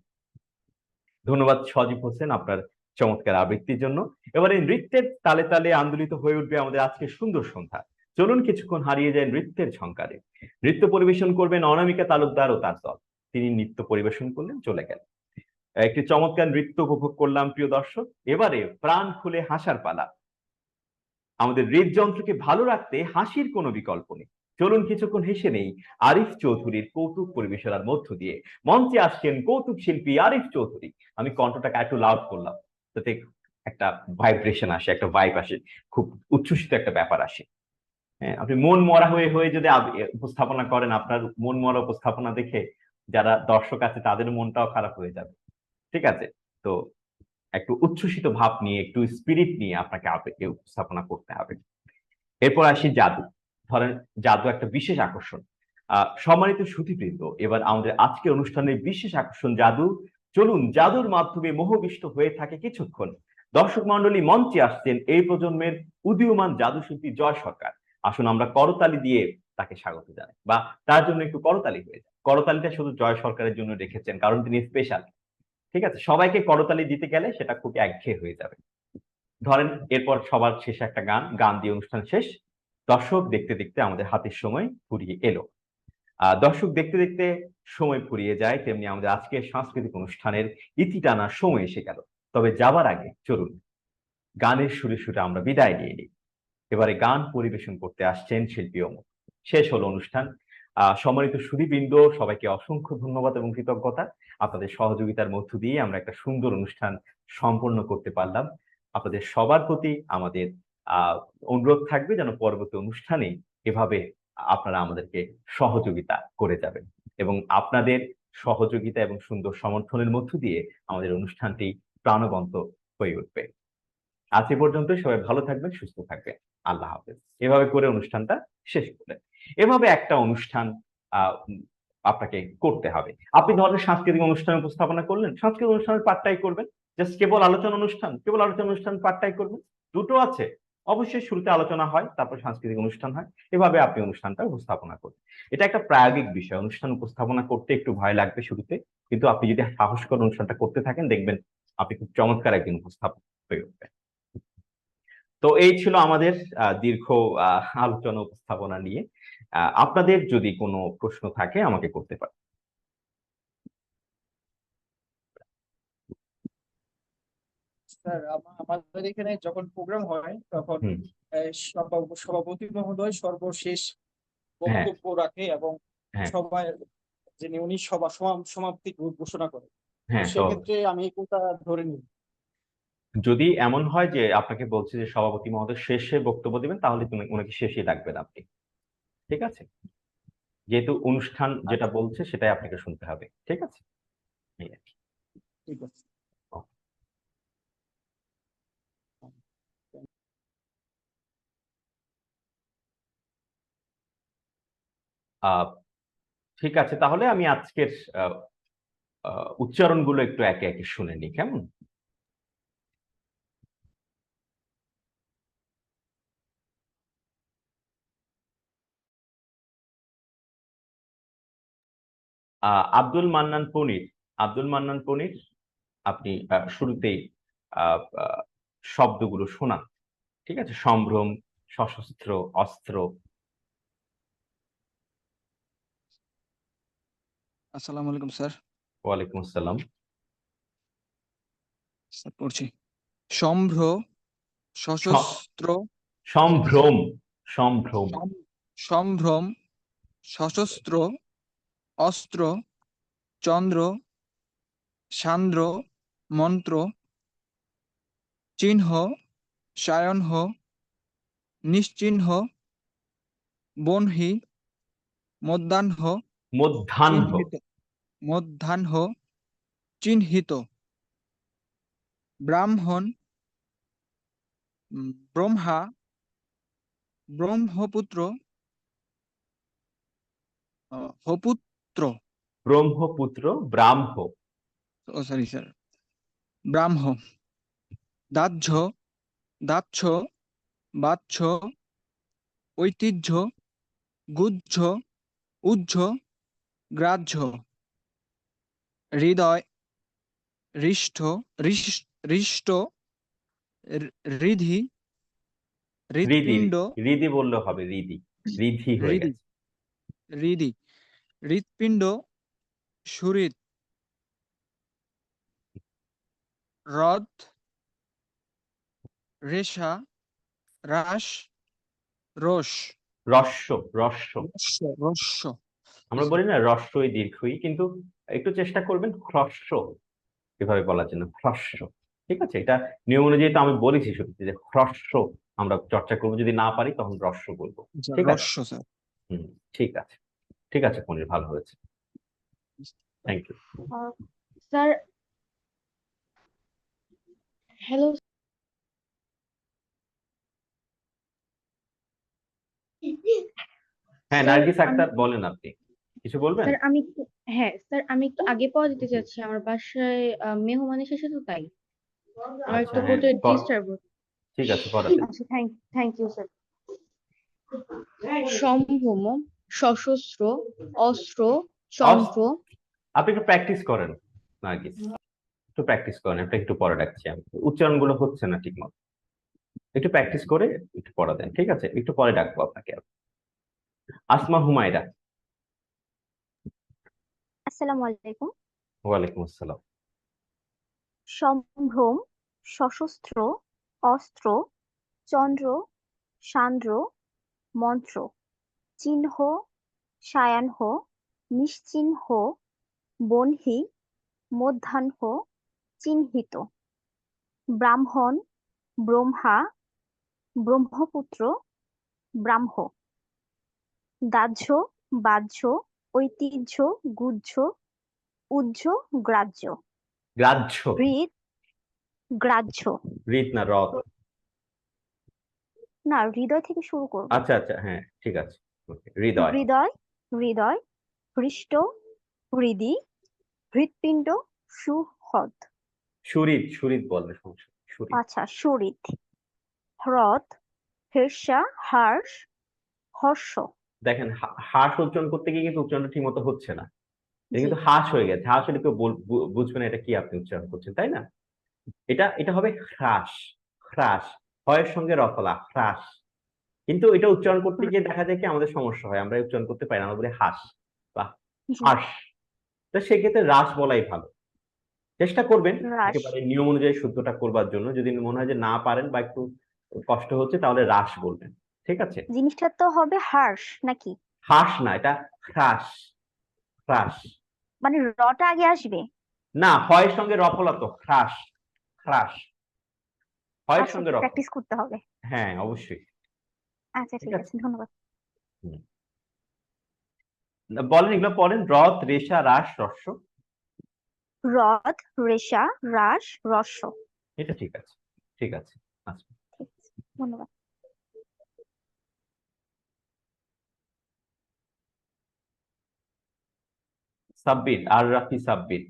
S1: ধন্যবাদ সজীব হোসেন আপনার চমৎকার আবৃত্তির জন্য। এবারে নৃত্যের তালে তালে আন্দোলিত হয়ে উঠবে আমাদের আজকের সুন্দর সন্ধ্যা। চলুন কিছুক্ষণ হারিয়ে যায় নৃত্যের ঝংকারে। নৃত্য পরিবেশন করবেন অনামিকা তালুকদার ও তার দল। তিনি নৃত্য পরিবেশন করলেন, চলে গেলেন। একটি চমৎকার নৃত্য উপভোগ করলাম প্রিয় দর্শক। এবারে প্রাণ খুলে হাসার পালা। আমাদের হৃদযন্ত্রকে ভালো রাখতে হাসির কোনো বিকল্প নেই। চলুন কিছুক্ষণ হেসে নেই আরিফ চৌধুরীর কৌতুক পরিবেশনার মধ্য দিয়ে। মঞ্চে আসছেন কৌতুক শিল্পী আরিফ চৌধুরী। আমি কণ্ঠটাকে একটু লাউড করলাম, যাতে একটা ভাইব্রেশন আসে, একটা ভাইব আসে, খুব উচ্ছ্বসিত একটা ব্যাপার আসে। হ্যাঁ, আপনি মন মরা হয়ে হয়ে যদি উপস্থাপনা করেন, আপনার মন মরা উপস্থাপনা দেখে যারা দর্শক আছে তাদের মনটাও খারাপ হয়ে যাবে। ঠিক আছে? তো একটু উচ্ছ্বসিত ভাব নিয়ে, একটু স্পিরিট নিয়ে আপনাকে আবেগে উপস্থাপনা করতে হবে। এরপর আসি জাদু। ধরেন জাদু একটা বিশেষ আকর্ষণ। সম্মানিত সুধীবৃন্দ, এবার আমাদের আজকের অনুষ্ঠানের বিশেষ আকর্ষণ জাদু। চলুন জাদুর মাধ্যমে মোহবিষ্ট হয়ে থাকে কিছুক্ষণ। দর্শক মন্ডলী, মঞ্চে আসছেন এই প্রজন্মের উদীয়মান জাদু শিল্পী জয় সরকার। আসুন আমরা করতালি দিয়ে তাকে স্বাগত জানাই, বা তার জন্য একটু করতালি হয়ে যায়। করতালিটা শুধু জয় সরকারের জন্য রেখেছেন, কারণ তিনি স্পেশাল। ঠিক আছে, সবাইকে করতালি দিতে গেলে সেটা খুব একঘেয়ে হয়ে যাবে। ধরেন এরপর সবার শেষে একটা গান, গান দিয়ে অনুষ্ঠান শেষ। দর্শক দেখতে দেখতে আমাদের হাতের সময় ফুরিয়ে এলো। দর্শক দেখতে দেখতে সময় ফুরিয়ে যায়, তেমনি আমাদের আজকের সাংস্কৃতিক অনুষ্ঠানের ইতি টানার সময় এসে গেল। তবে যাবার আগে চলুন গানের সুরে সুরে আমরা বিদায় নিয়ে নিই। এবারে গান পরিবেশন করতে আসছেন শিল্পী অমর। শেষ হলো অনুষ্ঠান। সম্মানিত সুধীবৃন্দ, সবাইকে অসংখ্য ধন্যবাদ এবং কৃতজ্ঞতা। আপনাদের সহযোগিতার মধ্য দিয়ে আমরা একটা সুন্দর অনুষ্ঠান সম্পন্ন করতে পারলাম। আপনাদের সবার প্রতি আমাদের অনুরোধ থাকবে যেন পরবর্তী অনুষ্ঠানে এভাবে আপনারা আমাদেরকে সহযোগিতা করে যাবেন, এবং আপনাদের সহযোগিতা এবং সুন্দর সমর্থনের মধ্য দিয়ে আমাদের অনুষ্ঠানটি প্রাণবন্ত হয়ে উঠবে। আজ এ পর্যন্ত, সবাই ভালো থাকবেন, সুস্থ থাকবেন। আল্লাহ হাফেজ। এভাবে করে অনুষ্ঠানটা শেষ করলেন। এভাবে একটা অনুষ্ঠান আপনাকে করতে হবে। আপনি ধরেন সাংস্কৃতিক অনুষ্ঠান উপস্থাপনা করলেন, সাংস্কৃতিক অনুষ্ঠানের পার্টটাই করবেন। জাস্ট কেবল আলোচনা অনুষ্ঠান, কেবল আলোচনা অনুষ্ঠান পার্টটাই করবেন। দুটো আছে, অবশ্যই শুরুতে আলোচনা হয়, তারপর সাংস্কৃতিক অনুষ্ঠান হয়। এভাবে আপনি অনুষ্ঠানটা উপস্থাপনা করবেন। এটা একটা প্রায়োগিক বিষয়। অনুষ্ঠান উপস্থাপনা করতে একটু ভয় লাগবে শুরুতে, কিন্তু আপনি যদি সাহস করে অনুষ্ঠানটা করতে থাকেন, দেখবেন আপনি খুব চমৎকার একজন উপস্থাপক হয়ে উঠবেন। তো এই ছিল আমাদের দীর্ঘ আলোচনা উপস্থাপনা নিয়ে। আপনাদের যদি কোনো প্রশ্ন থাকে আমাকে করতে পারেন।
S2: স্যার, আমাদের এখানে যখন প্রোগ্রাম হয় তখন
S1: হুম।
S2: সভাপতি মহোদয় সর্বশেষ
S1: হ্যাঁ,
S2: বক্তব্য রাখে এবং
S1: হ্যাঁ,
S2: সবাই যিনি উনি সভা সমাপ্তি ঘোষণা করে। তো
S1: হ্যাঁ। তো
S2: সেক্ষেত্রে আমি এই কোটা ধরে নিই।
S1: যদি এমন হয় যে আপনাকে বলছে যে সভাপতি মহোদয় শেষে বক্তব্য দিবেন, তাহলে তুমি ওনাকে শেষে ডাকবেন আপনি। ঠিক আছে? যেহেতু অনুষ্ঠান যেটা
S2: আচ্ছা,
S1: বলছে সেটাই আপনাকে শুনতে হবে। ঠিক আছে? এই আর কি।
S2: ঠিক আছে।
S1: আহ ঠিক আছে, তাহলে আমি আজকের আহ উচ্চারণগুলো একটু একে একে শুনে নিই, কেমন? আব্দুল মান্নান পনির। আব্দুল মান্নান পনির, আপনি শুরুতেই আহ, আহ, শব্দগুলো শোনান। ঠিক আছে? সম্ভ্রম, সশস্ত্র, অস্ত্র।
S3: আসসালামু আলাইকুম স্যার।
S1: ওয়ালাইকুম আসসালাম।
S3: স্যার পড়ছি। সম্ভ্র,
S1: স-
S3: সশস্ত্র,
S1: সম্ভ্রম, সম্ভ্রম।
S3: সম্ভ্রম, সশস্ত্র, অস্ত্র, চন্দ্র, সান্দ্র, মন্ত্র, চিহ্ন, সায়নহ, নিশ্চিহ্ন, বহ্নি, মধ্যাহ্ন,
S1: মধ্যাহ্ন,
S3: চিহ্নিত, মধ্যাহ্ন চিহ্নিত। ব্রাহ্মণ ব্রহ্মা ব্রহ্মপুত্র হপুত্র।
S1: ব্রহ্মপুত্র ব্রাহ্ম।
S3: ও সরি স্যার, ব্রাহ্ম। দাহ্য দাহ্য বাহ্য ঐতিহ্য গুহ্য উহ্য গ্রাহ্য। হৃদয় হৃষ্ট হৃষ্ট হৃদি
S1: হৃদি,
S3: হৃৎপিণ্ড
S1: হৃদি বললে হবে, হৃদি, হৃদি হয়ে
S3: হৃদি
S1: গেছে।
S3: হৃদি হৃৎপিণ্ড সুহৃদ। হ্রদ রেশা রাস রস
S1: রস্য, রস্য,
S3: রস্য রস্য।
S1: আমরা বলি না রস্যই দীর্ঘই, কিন্তু একটু চেষ্টা করবেন হ্রস্ব এভাবে বলার জন্য, হ্রস্ব। ঠিক আছে, এটা নিয়ম অনুযায়ী তো আমি বলেছি সত্যি যে হ্রস্ব আমরা চর্চা করবো, যদি না পারি তখন রস্য বলবো। ঠিক আছে,
S3: রস্য স্যার।
S1: হুম, ঠিক আছে, ঠিক আছে পনির, ভালো হয়েছে, থ্যাংক ইউ।
S4: Sir, hello.
S1: হ্যাঁ,
S4: স্যার,
S1: নার্গিস
S4: আমি
S1: আক্তার বলেন, আপনি কিছু বলবেন?
S4: স্যার আমি হ্যাঁ স্যার, আমি একটু আগে পড়া দিতে চাচ্ছি, আমার বাসায় মেহমান এসেছে তো তাই আমার
S1: আচ্ছা,
S4: একটু
S1: হ্যাঁ,
S4: পড়তে ডিস্টার্ব হচ্ছে।
S1: ঠিক আছে, পড়াতে।
S4: আচ্ছা, থ্যাংক ইউ স্যার। সম্ভ্রম সশস্ত্র অস্ত্র চন্দ্র।
S1: আপনি একটু প্র্যাকটিস করেন নার্গিস, একটু প্র্যাকটিস করেন, আপনি একটু পরে ডাকছি আমি, উচ্চারণ গুলো হচ্ছে না ঠিক মতো, একটু প্র্যাকটিস করে একটু পড়া দেন, ঠিক আছে, একটু পরে ডাকবো আপনাকে। আসমা হুমায়রা।
S5: আসসালামু আলাইকুম।
S1: ওয়ালাইকুম আসসালাম।
S5: সম্ভ্রম সশস্ত্র অস্ত্র চন্দ্র সান্দ্র মন্ত্র চিহ্ন সায়াহ্ন নিশ্চিহ্ন বহ্নি মধ্যাহ্ন চিহ্নিত। ব্রাহ্মণ ব্রহ্মা ব্রহ্মপুত্র ব্রাহ্ম। দাহ্য বাহ্য ঐতিহ্য গুহ্য উহ্য গ্রাহ্য।
S1: গ্রাহ্য,
S5: হৃদ গ্রাহ্য।
S1: হৃদ না রথ।
S5: না, হৃদয় থেকে শুরু করব।
S1: আচ্ছা আচ্ছা, হ্যাঁ ঠিক আছে, ওকে, হৃদয়।
S5: হৃদয় হৃদয় হৃষ্ট হৃদি হৃৎপিণ্ড সুহৃদ।
S1: সুরিত, সুরিত বললে সমস্যা নেই, সুরিত।
S5: আচ্ছা, সুহৃদ। হ্রদ হর্ষা হর্ষ হর্ষ।
S1: দেখেন, হাঁস উচ্চারণ করতে গিয়ে কিন্তু উচ্চারণটা ঠিক মতো হচ্ছে না, এটা কিন্তু হাঁস হয়ে গেছে, হাঁস হলে কেউ বুঝবে না এটা কি আপনি উচ্চারণ করছেন, তাই না? এটা এটা হবে হ্রাস, হ্রাস, হয়ের সঙ্গে রফলা, হ্রাস। কিন্তু এটা উচ্চারণ করতে গিয়ে দেখা যায় কি আমাদের সমস্যা হয়, আমরা উচ্চারণ করতে পারি না, আমরা বলি হাঁস বা
S5: জি,
S1: হাঁস। তো সেক্ষেত্রে রাস বলাই ভালো, চেষ্টা করবেন
S5: রাস।
S1: একেবারে নিয়ম অনুযায়ী শুদ্ধটা করবার জন্য। যদি মনে হয় যে না পারেন বা একটু কষ্ট হচ্ছে, তাহলে রাস বলবেন, ঠিক আছে?
S5: জিনিসটা তো হবে হর্ষ নাকি?
S1: হাঁস না, এটা হ্রাস, হ্রাস।
S5: মানে রটা আগে আসবে?
S1: না, হয়ের সঙ্গে রফলা তো হ্রাস, হ্রাস, হয়ের
S5: আচ্ছা,
S1: সঙ্গে রফলা।
S5: প্র্যাকটিস করতে হবে।
S1: হ্যাঁ অবশ্যই।
S5: আচ্ছা,
S1: ঠিক
S5: ঠিক
S1: আছে,
S5: আছে, ধন্যবাদ।
S1: হুম। বলেন, এগুলো পড়েন, রথ রেশা রাস রস্য।
S5: হ্রদ রেশা রাস রস্য।
S1: এটা ঠিক আছে, ঠিক আছে, আচ্ছা।
S5: ঠিক আছে, ধন্যবাদ।
S1: সাব্বির, আর রাফি সাব্বির।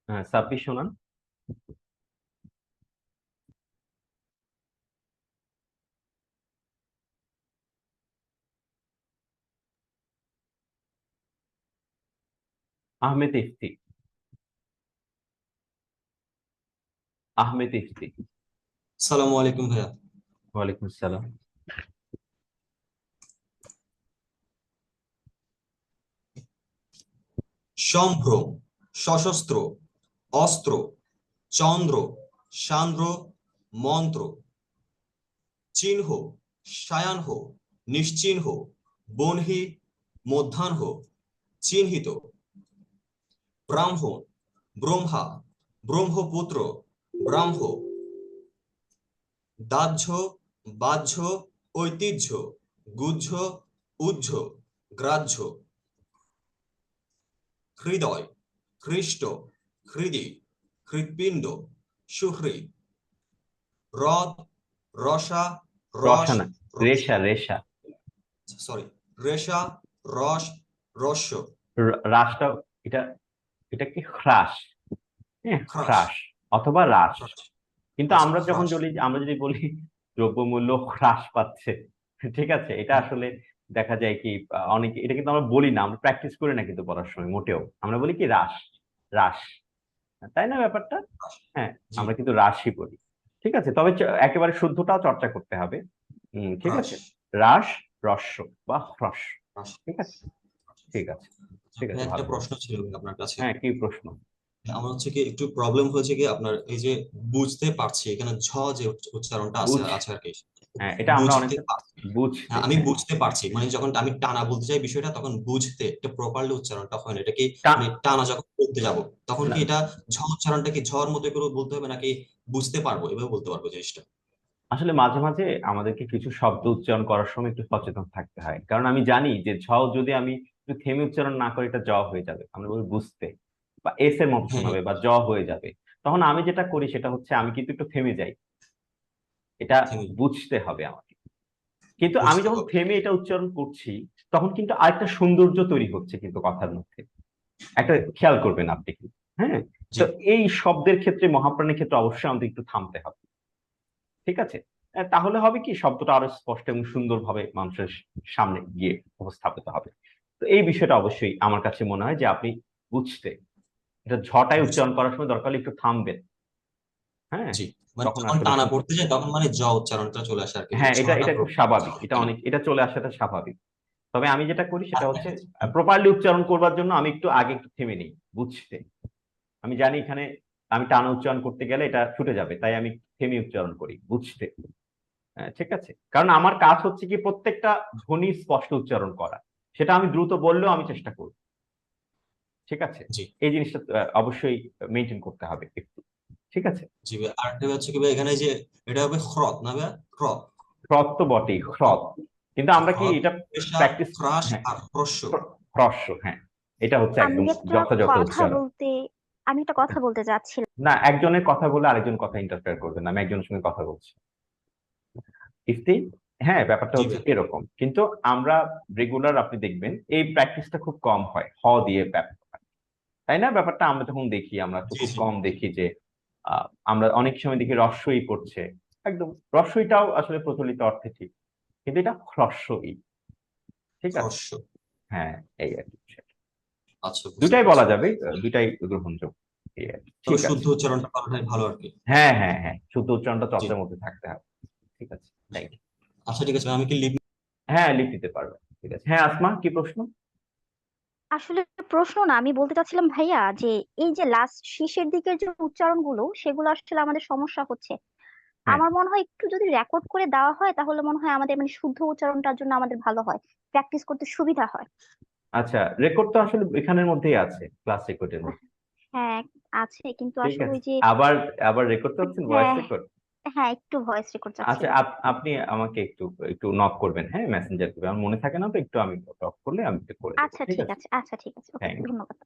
S1: হ্যাঁ, সাব্বির শোনান। আহমেদ ইফতি, আহমেদ ইফতি।
S6: সালামু আলাইকুম ভাইয়া।
S1: ওয়ালাইকুম আসসালাম।
S6: সম্ভ্রম সশস্ত্র অস্ত্র চন্দ্র সান্দ্র মন্ত্র চিহ্ন সায়াহ্ন নিশ্চিহ্ন বহ্নি মধ্যাহ্ন চিহ্নিত। ব্রাহ্মণ ব্রহ্মা ব্রহ্মপুত্র ব্রাহ্ম। দাহ্য, বাহ্য, ঐতিহ্য, গুহ্য, উহ্য, গ্রাহ্য, হৃদয়, খ্রিষ্ট, হৃদি, হৃৎপিণ্ড, সুহৃদ, হ্রদ, রসা, রস,
S1: রসানা, রেশা রেশা,
S6: সরি, রেশা, রস, রস্য,
S1: রাসটা, এটা এটা কি হ্রাস, হ্যাঁ
S6: হ্রাস,
S1: হ্রাস অথবা হ্রাস।
S6: হ্রাস,
S1: কিন্তু
S6: আচ্ছা,
S1: আমরা যখন
S6: হ্রাস।
S1: আমরা যদি বলি দ্রব্যমূল্য হ্রাস পাচ্ছে, ঠিক আছে, এটা আসলে দেখা যায় কি অনেকে এটা কিন্তু আমরা বলি না, আমরা প্র্যাকটিস করি না কিন্তু বলার সময় মোটেও, আমরা বলি কি হ্রাস, হ্রাস, তাই না ব্যাপারটা? হ্যাঁ,
S6: জি,
S1: আমরা কিন্তু হ্রাসই বলি। ঠিক আছে, তবে একেবারে শুদ্ধটাও চর্চা করতে হবে। ঠিক
S6: হ্রাস,
S1: আছে, হ্রাস, হ্রস্ব বা হ্রস্ব।
S6: হ্রাস।
S1: ঠিক আছে, ঠিক আছে, ঠিক আছে,
S6: ভাই, একটা
S1: ভালো
S6: প্রশ্ন
S1: বলেছেন।
S6: ছিল ভাই আপনার কাছে।
S1: হ্যাঁ, কি প্রশ্ন?
S6: আমার হচ্ছে কি একটু প্রবলেম হয়েছে কি আপনার এই যে বুঝতে পারছি, এখানে ঝ যে উচ্চারণটা আছে
S1: বুঝ,
S6: আছে আর কি,
S1: হ্যাঁ এটা আমরা
S6: বুঝতে
S1: অনেকটা
S6: পারছি।
S1: বুঝতে,
S6: হ্যাঁ, আমি
S1: হ্যাঁ
S6: বুঝতে পারছি, মানে যখন আমি টানা বলতে চাই বিষয়টা তখন বুঝতে এটা প্রপারলি উচ্চারণটা হয় না। এটা কি
S1: টা-
S6: মানে টানা যখন বলতে যাব তখন
S1: না,
S6: কি এটা ঝ উচ্চারণটা কি ঝর মতো করে বলতে হবে নাকি বুঝতে পারবো এভাবে বলতে পারবো জিনিসটা?
S1: আসলে মাঝে মাঝে আমাদেরকে কিছু শব্দ উচ্চারণ করার সময় একটু সচেতন থাকতে হয়, কারণ আমি জানি যে ঝ যদি আমি একটু থেমে উচ্চারণ না করি এটা জ হয়ে যাবে, আমরা বলি বুঝতে, বা এস এর মতো
S6: হ্যাঁ,
S1: শোনাবে বা জ হয়ে যাবে। তখন আমি যেটা করি সেটা হচ্ছে আমি কিন্তু একটু থেমে যাই, এটা
S6: থেমে
S1: বুঝতে হবে আমাকে। কিন্তু আমি
S6: বুঝতে
S1: যখন
S6: হবে।
S1: থেমে এটা উচ্চারণ করছি তখন কিন্তু আরেকটা সৌন্দর্য তৈরি হচ্ছে কিন্তু কথার মধ্যে, একটা খেয়াল করবেন আপনি কি, হ্যাঁ।
S6: জি,
S1: তো এই শব্দের ক্ষেত্রে, মহাপ্রাণের ক্ষেত্রে অবশ্যই আমাদের একটু থামতে হবে। ঠিক আছে, তাহলে হবে কি শব্দটা আরো স্পষ্ট এবং সুন্দরভাবে মানুষের সামনে গিয়ে উপস্থাপিত হবে। তো এই বিষয়টা অবশ্যই আমার কাছে মনে হয় যে আপনি বুঝতে, এটা ঝটাই
S6: বুঝতে,
S1: উচ্চারণ করার সময় দরকার হলে একটু থামবেন, হ্যাঁ,
S6: জি, মানে
S1: তখন
S6: যখন
S1: আসলে
S6: টানা
S1: সুন্দর।
S6: পড়তে যাই তখন মানে জ উচ্চারণটা চলে আসে আর কি, যে
S1: হ্যাঁ, এটা
S6: ঝটা
S1: এটা খুব
S6: প্রপার
S1: স্বাভাবিক,
S6: উচ্চারণ
S1: এটা
S6: হয় না।
S1: অনেক, এটা চলে আসাটা স্বাভাবিক। তবে আমি যেটা করি
S6: আর
S1: সেটা হচ্ছে
S6: হুম,
S1: প্রপারলি উচ্চারণ করবার জন্য আমি একটু আগে একটু থেমে নিই বুঝতে। আমি জানি এখানে আমি টানা উচ্চারণ করতে গেলে এটা ছুটে যাবে, তাই আমি থেমে উচ্চারণ করি বুঝতে। ঠিক আছে, কারণ আমার কাজ হচ্ছে কি প্রত্যেকটা ধ্বনি স্পষ্ট উচ্চারণ করা, সেটা আমি দ্রুত বললেও আমি চেষ্টা করব। ঠিক আছে,
S6: জি,
S1: এই জিনিসটা অবশ্যই মেনটেন করতে হবে একটু। ঠিক আছে,
S6: জি ভাই। আরেকটা হচ্ছে কি ভাই, এখানে যে এটা হবে খ্রদ না ভাই, খ্রদ,
S1: হ্রদ তো বটেই, হ্রদ, কিন্তু
S6: জি,
S1: আমরা কি
S6: খ্রদ,
S1: এটা
S6: পেশা,
S1: প্র্যাকটিস,
S6: হ্রাস
S1: হ্যাঁ
S6: আর হ্রস্ব।
S1: হ্রস্ব, হ্যাঁ এটা হচ্ছে
S5: আমি
S1: একদম
S5: একটা
S1: যথাযথ
S5: কথা
S1: উচ্চারণ।
S5: বলতে আমি একটা কথা বলতে চাচ্ছিলাম।
S1: না, একজনের কথা বলে আরেকজন কথা ইন্টারফেয়ার করবেন না, আমি একজনের সঙ্গে কথা বলছি। ইফতি, হ্যাঁ ব্যাপারটা
S6: জি
S1: হচ্ছে
S6: ভাই,
S1: এরকম, কিন্তু আমরা রেগুলার আপনি দেখবেন এই প্র্যাকটিসটা খুব কম হয় দিয়ে ব্যাপার, তাই না? ব্যাপারটা আমরা যখন দেখি, আমরা তো
S6: জি,
S1: খুব
S6: জি,
S1: কম দেখি যে আমরা অনেক সময় দেখি রস্যই পড়ছে, একদম রস্যইটাও আসলে প্রচলিত অর্থে ঠিক, কিন্তু এটা হ্রস্বই। ঠিক আছে,
S6: হ্রস্ব।
S1: হ্যাঁ এই আর কি বিষয়।
S6: আচ্ছা, বুঝতে
S1: দুটাই
S6: পারছি।
S1: বলা যাবে, দুটাই গ্রহণযোগ্য, এই আর কি।
S6: তবে
S1: ঠিক
S6: শুদ্ধ
S1: আছে,
S6: উচ্চারণটা করাটাই ভালো আর কি।
S1: হ্যাঁ হ্যাঁ হ্যাঁ, শুদ্ধ উচ্চারণটা
S6: জি,
S1: চর্চার মধ্যে থাকতে হবে। ঠিক আছে, থ্যাংক ইউ।
S6: আচ্ছা ঠিক আছে, আমি কি লিপ?
S1: হ্যাঁ, লিখ দিতে পারবেন। ঠিক আছে, হ্যাঁ আসমা, কি প্রশ্ন?
S5: আসলে প্রশ্ন না, আমি বলতে চাচ্ছিলাম ভাইয়া যে এই যে লাস্ট শেষের দিকের যে উচ্চারণগুলো সেগুলো আসলে আমাদের সমস্যা হচ্ছে।
S1: হ্যাঁ,
S5: আমার মনে হয় একটু যদি রেকর্ড করে দেওয়া হয় তাহলে মনে হয় আমাদের মানে শুদ্ধ উচ্চারণটার জন্য আমাদের ভালো হয়, প্র্যাকটিস করতে সুবিধা হয়।
S1: আচ্ছা, রেকর্ড তো আসলে এখানের মধ্যেই আছে, ক্লাস রেকর্ডের মধ্যে।
S5: হ্যাঁ আছে, কিন্তু
S1: ঠিক
S5: আসলে
S1: আছে,
S5: ওই যে
S1: আবার আবার রেকর্ড করছেন, ভয়েস
S5: হ্যাঁ,
S1: রেকর্ড?
S5: হ্যাঁ একটু ভয়েস রেকর্ড
S1: আচ্ছা,
S5: চাচ্ছিলাম।
S1: আপনি আমাকে একটু একটু নক করবেন, হ্যাঁ মেসেঞ্জার করবেন, আমার মনে থাকে না তো, একটু আমি নক করলে আমি একটু করে দেবো।
S5: আচ্ছা
S1: ঠিক
S5: ঠিক
S1: আছে,
S5: আছে, আচ্ছা ঠিক আছে, ওকে
S1: থ্যাংক
S5: ধন্যবাদ।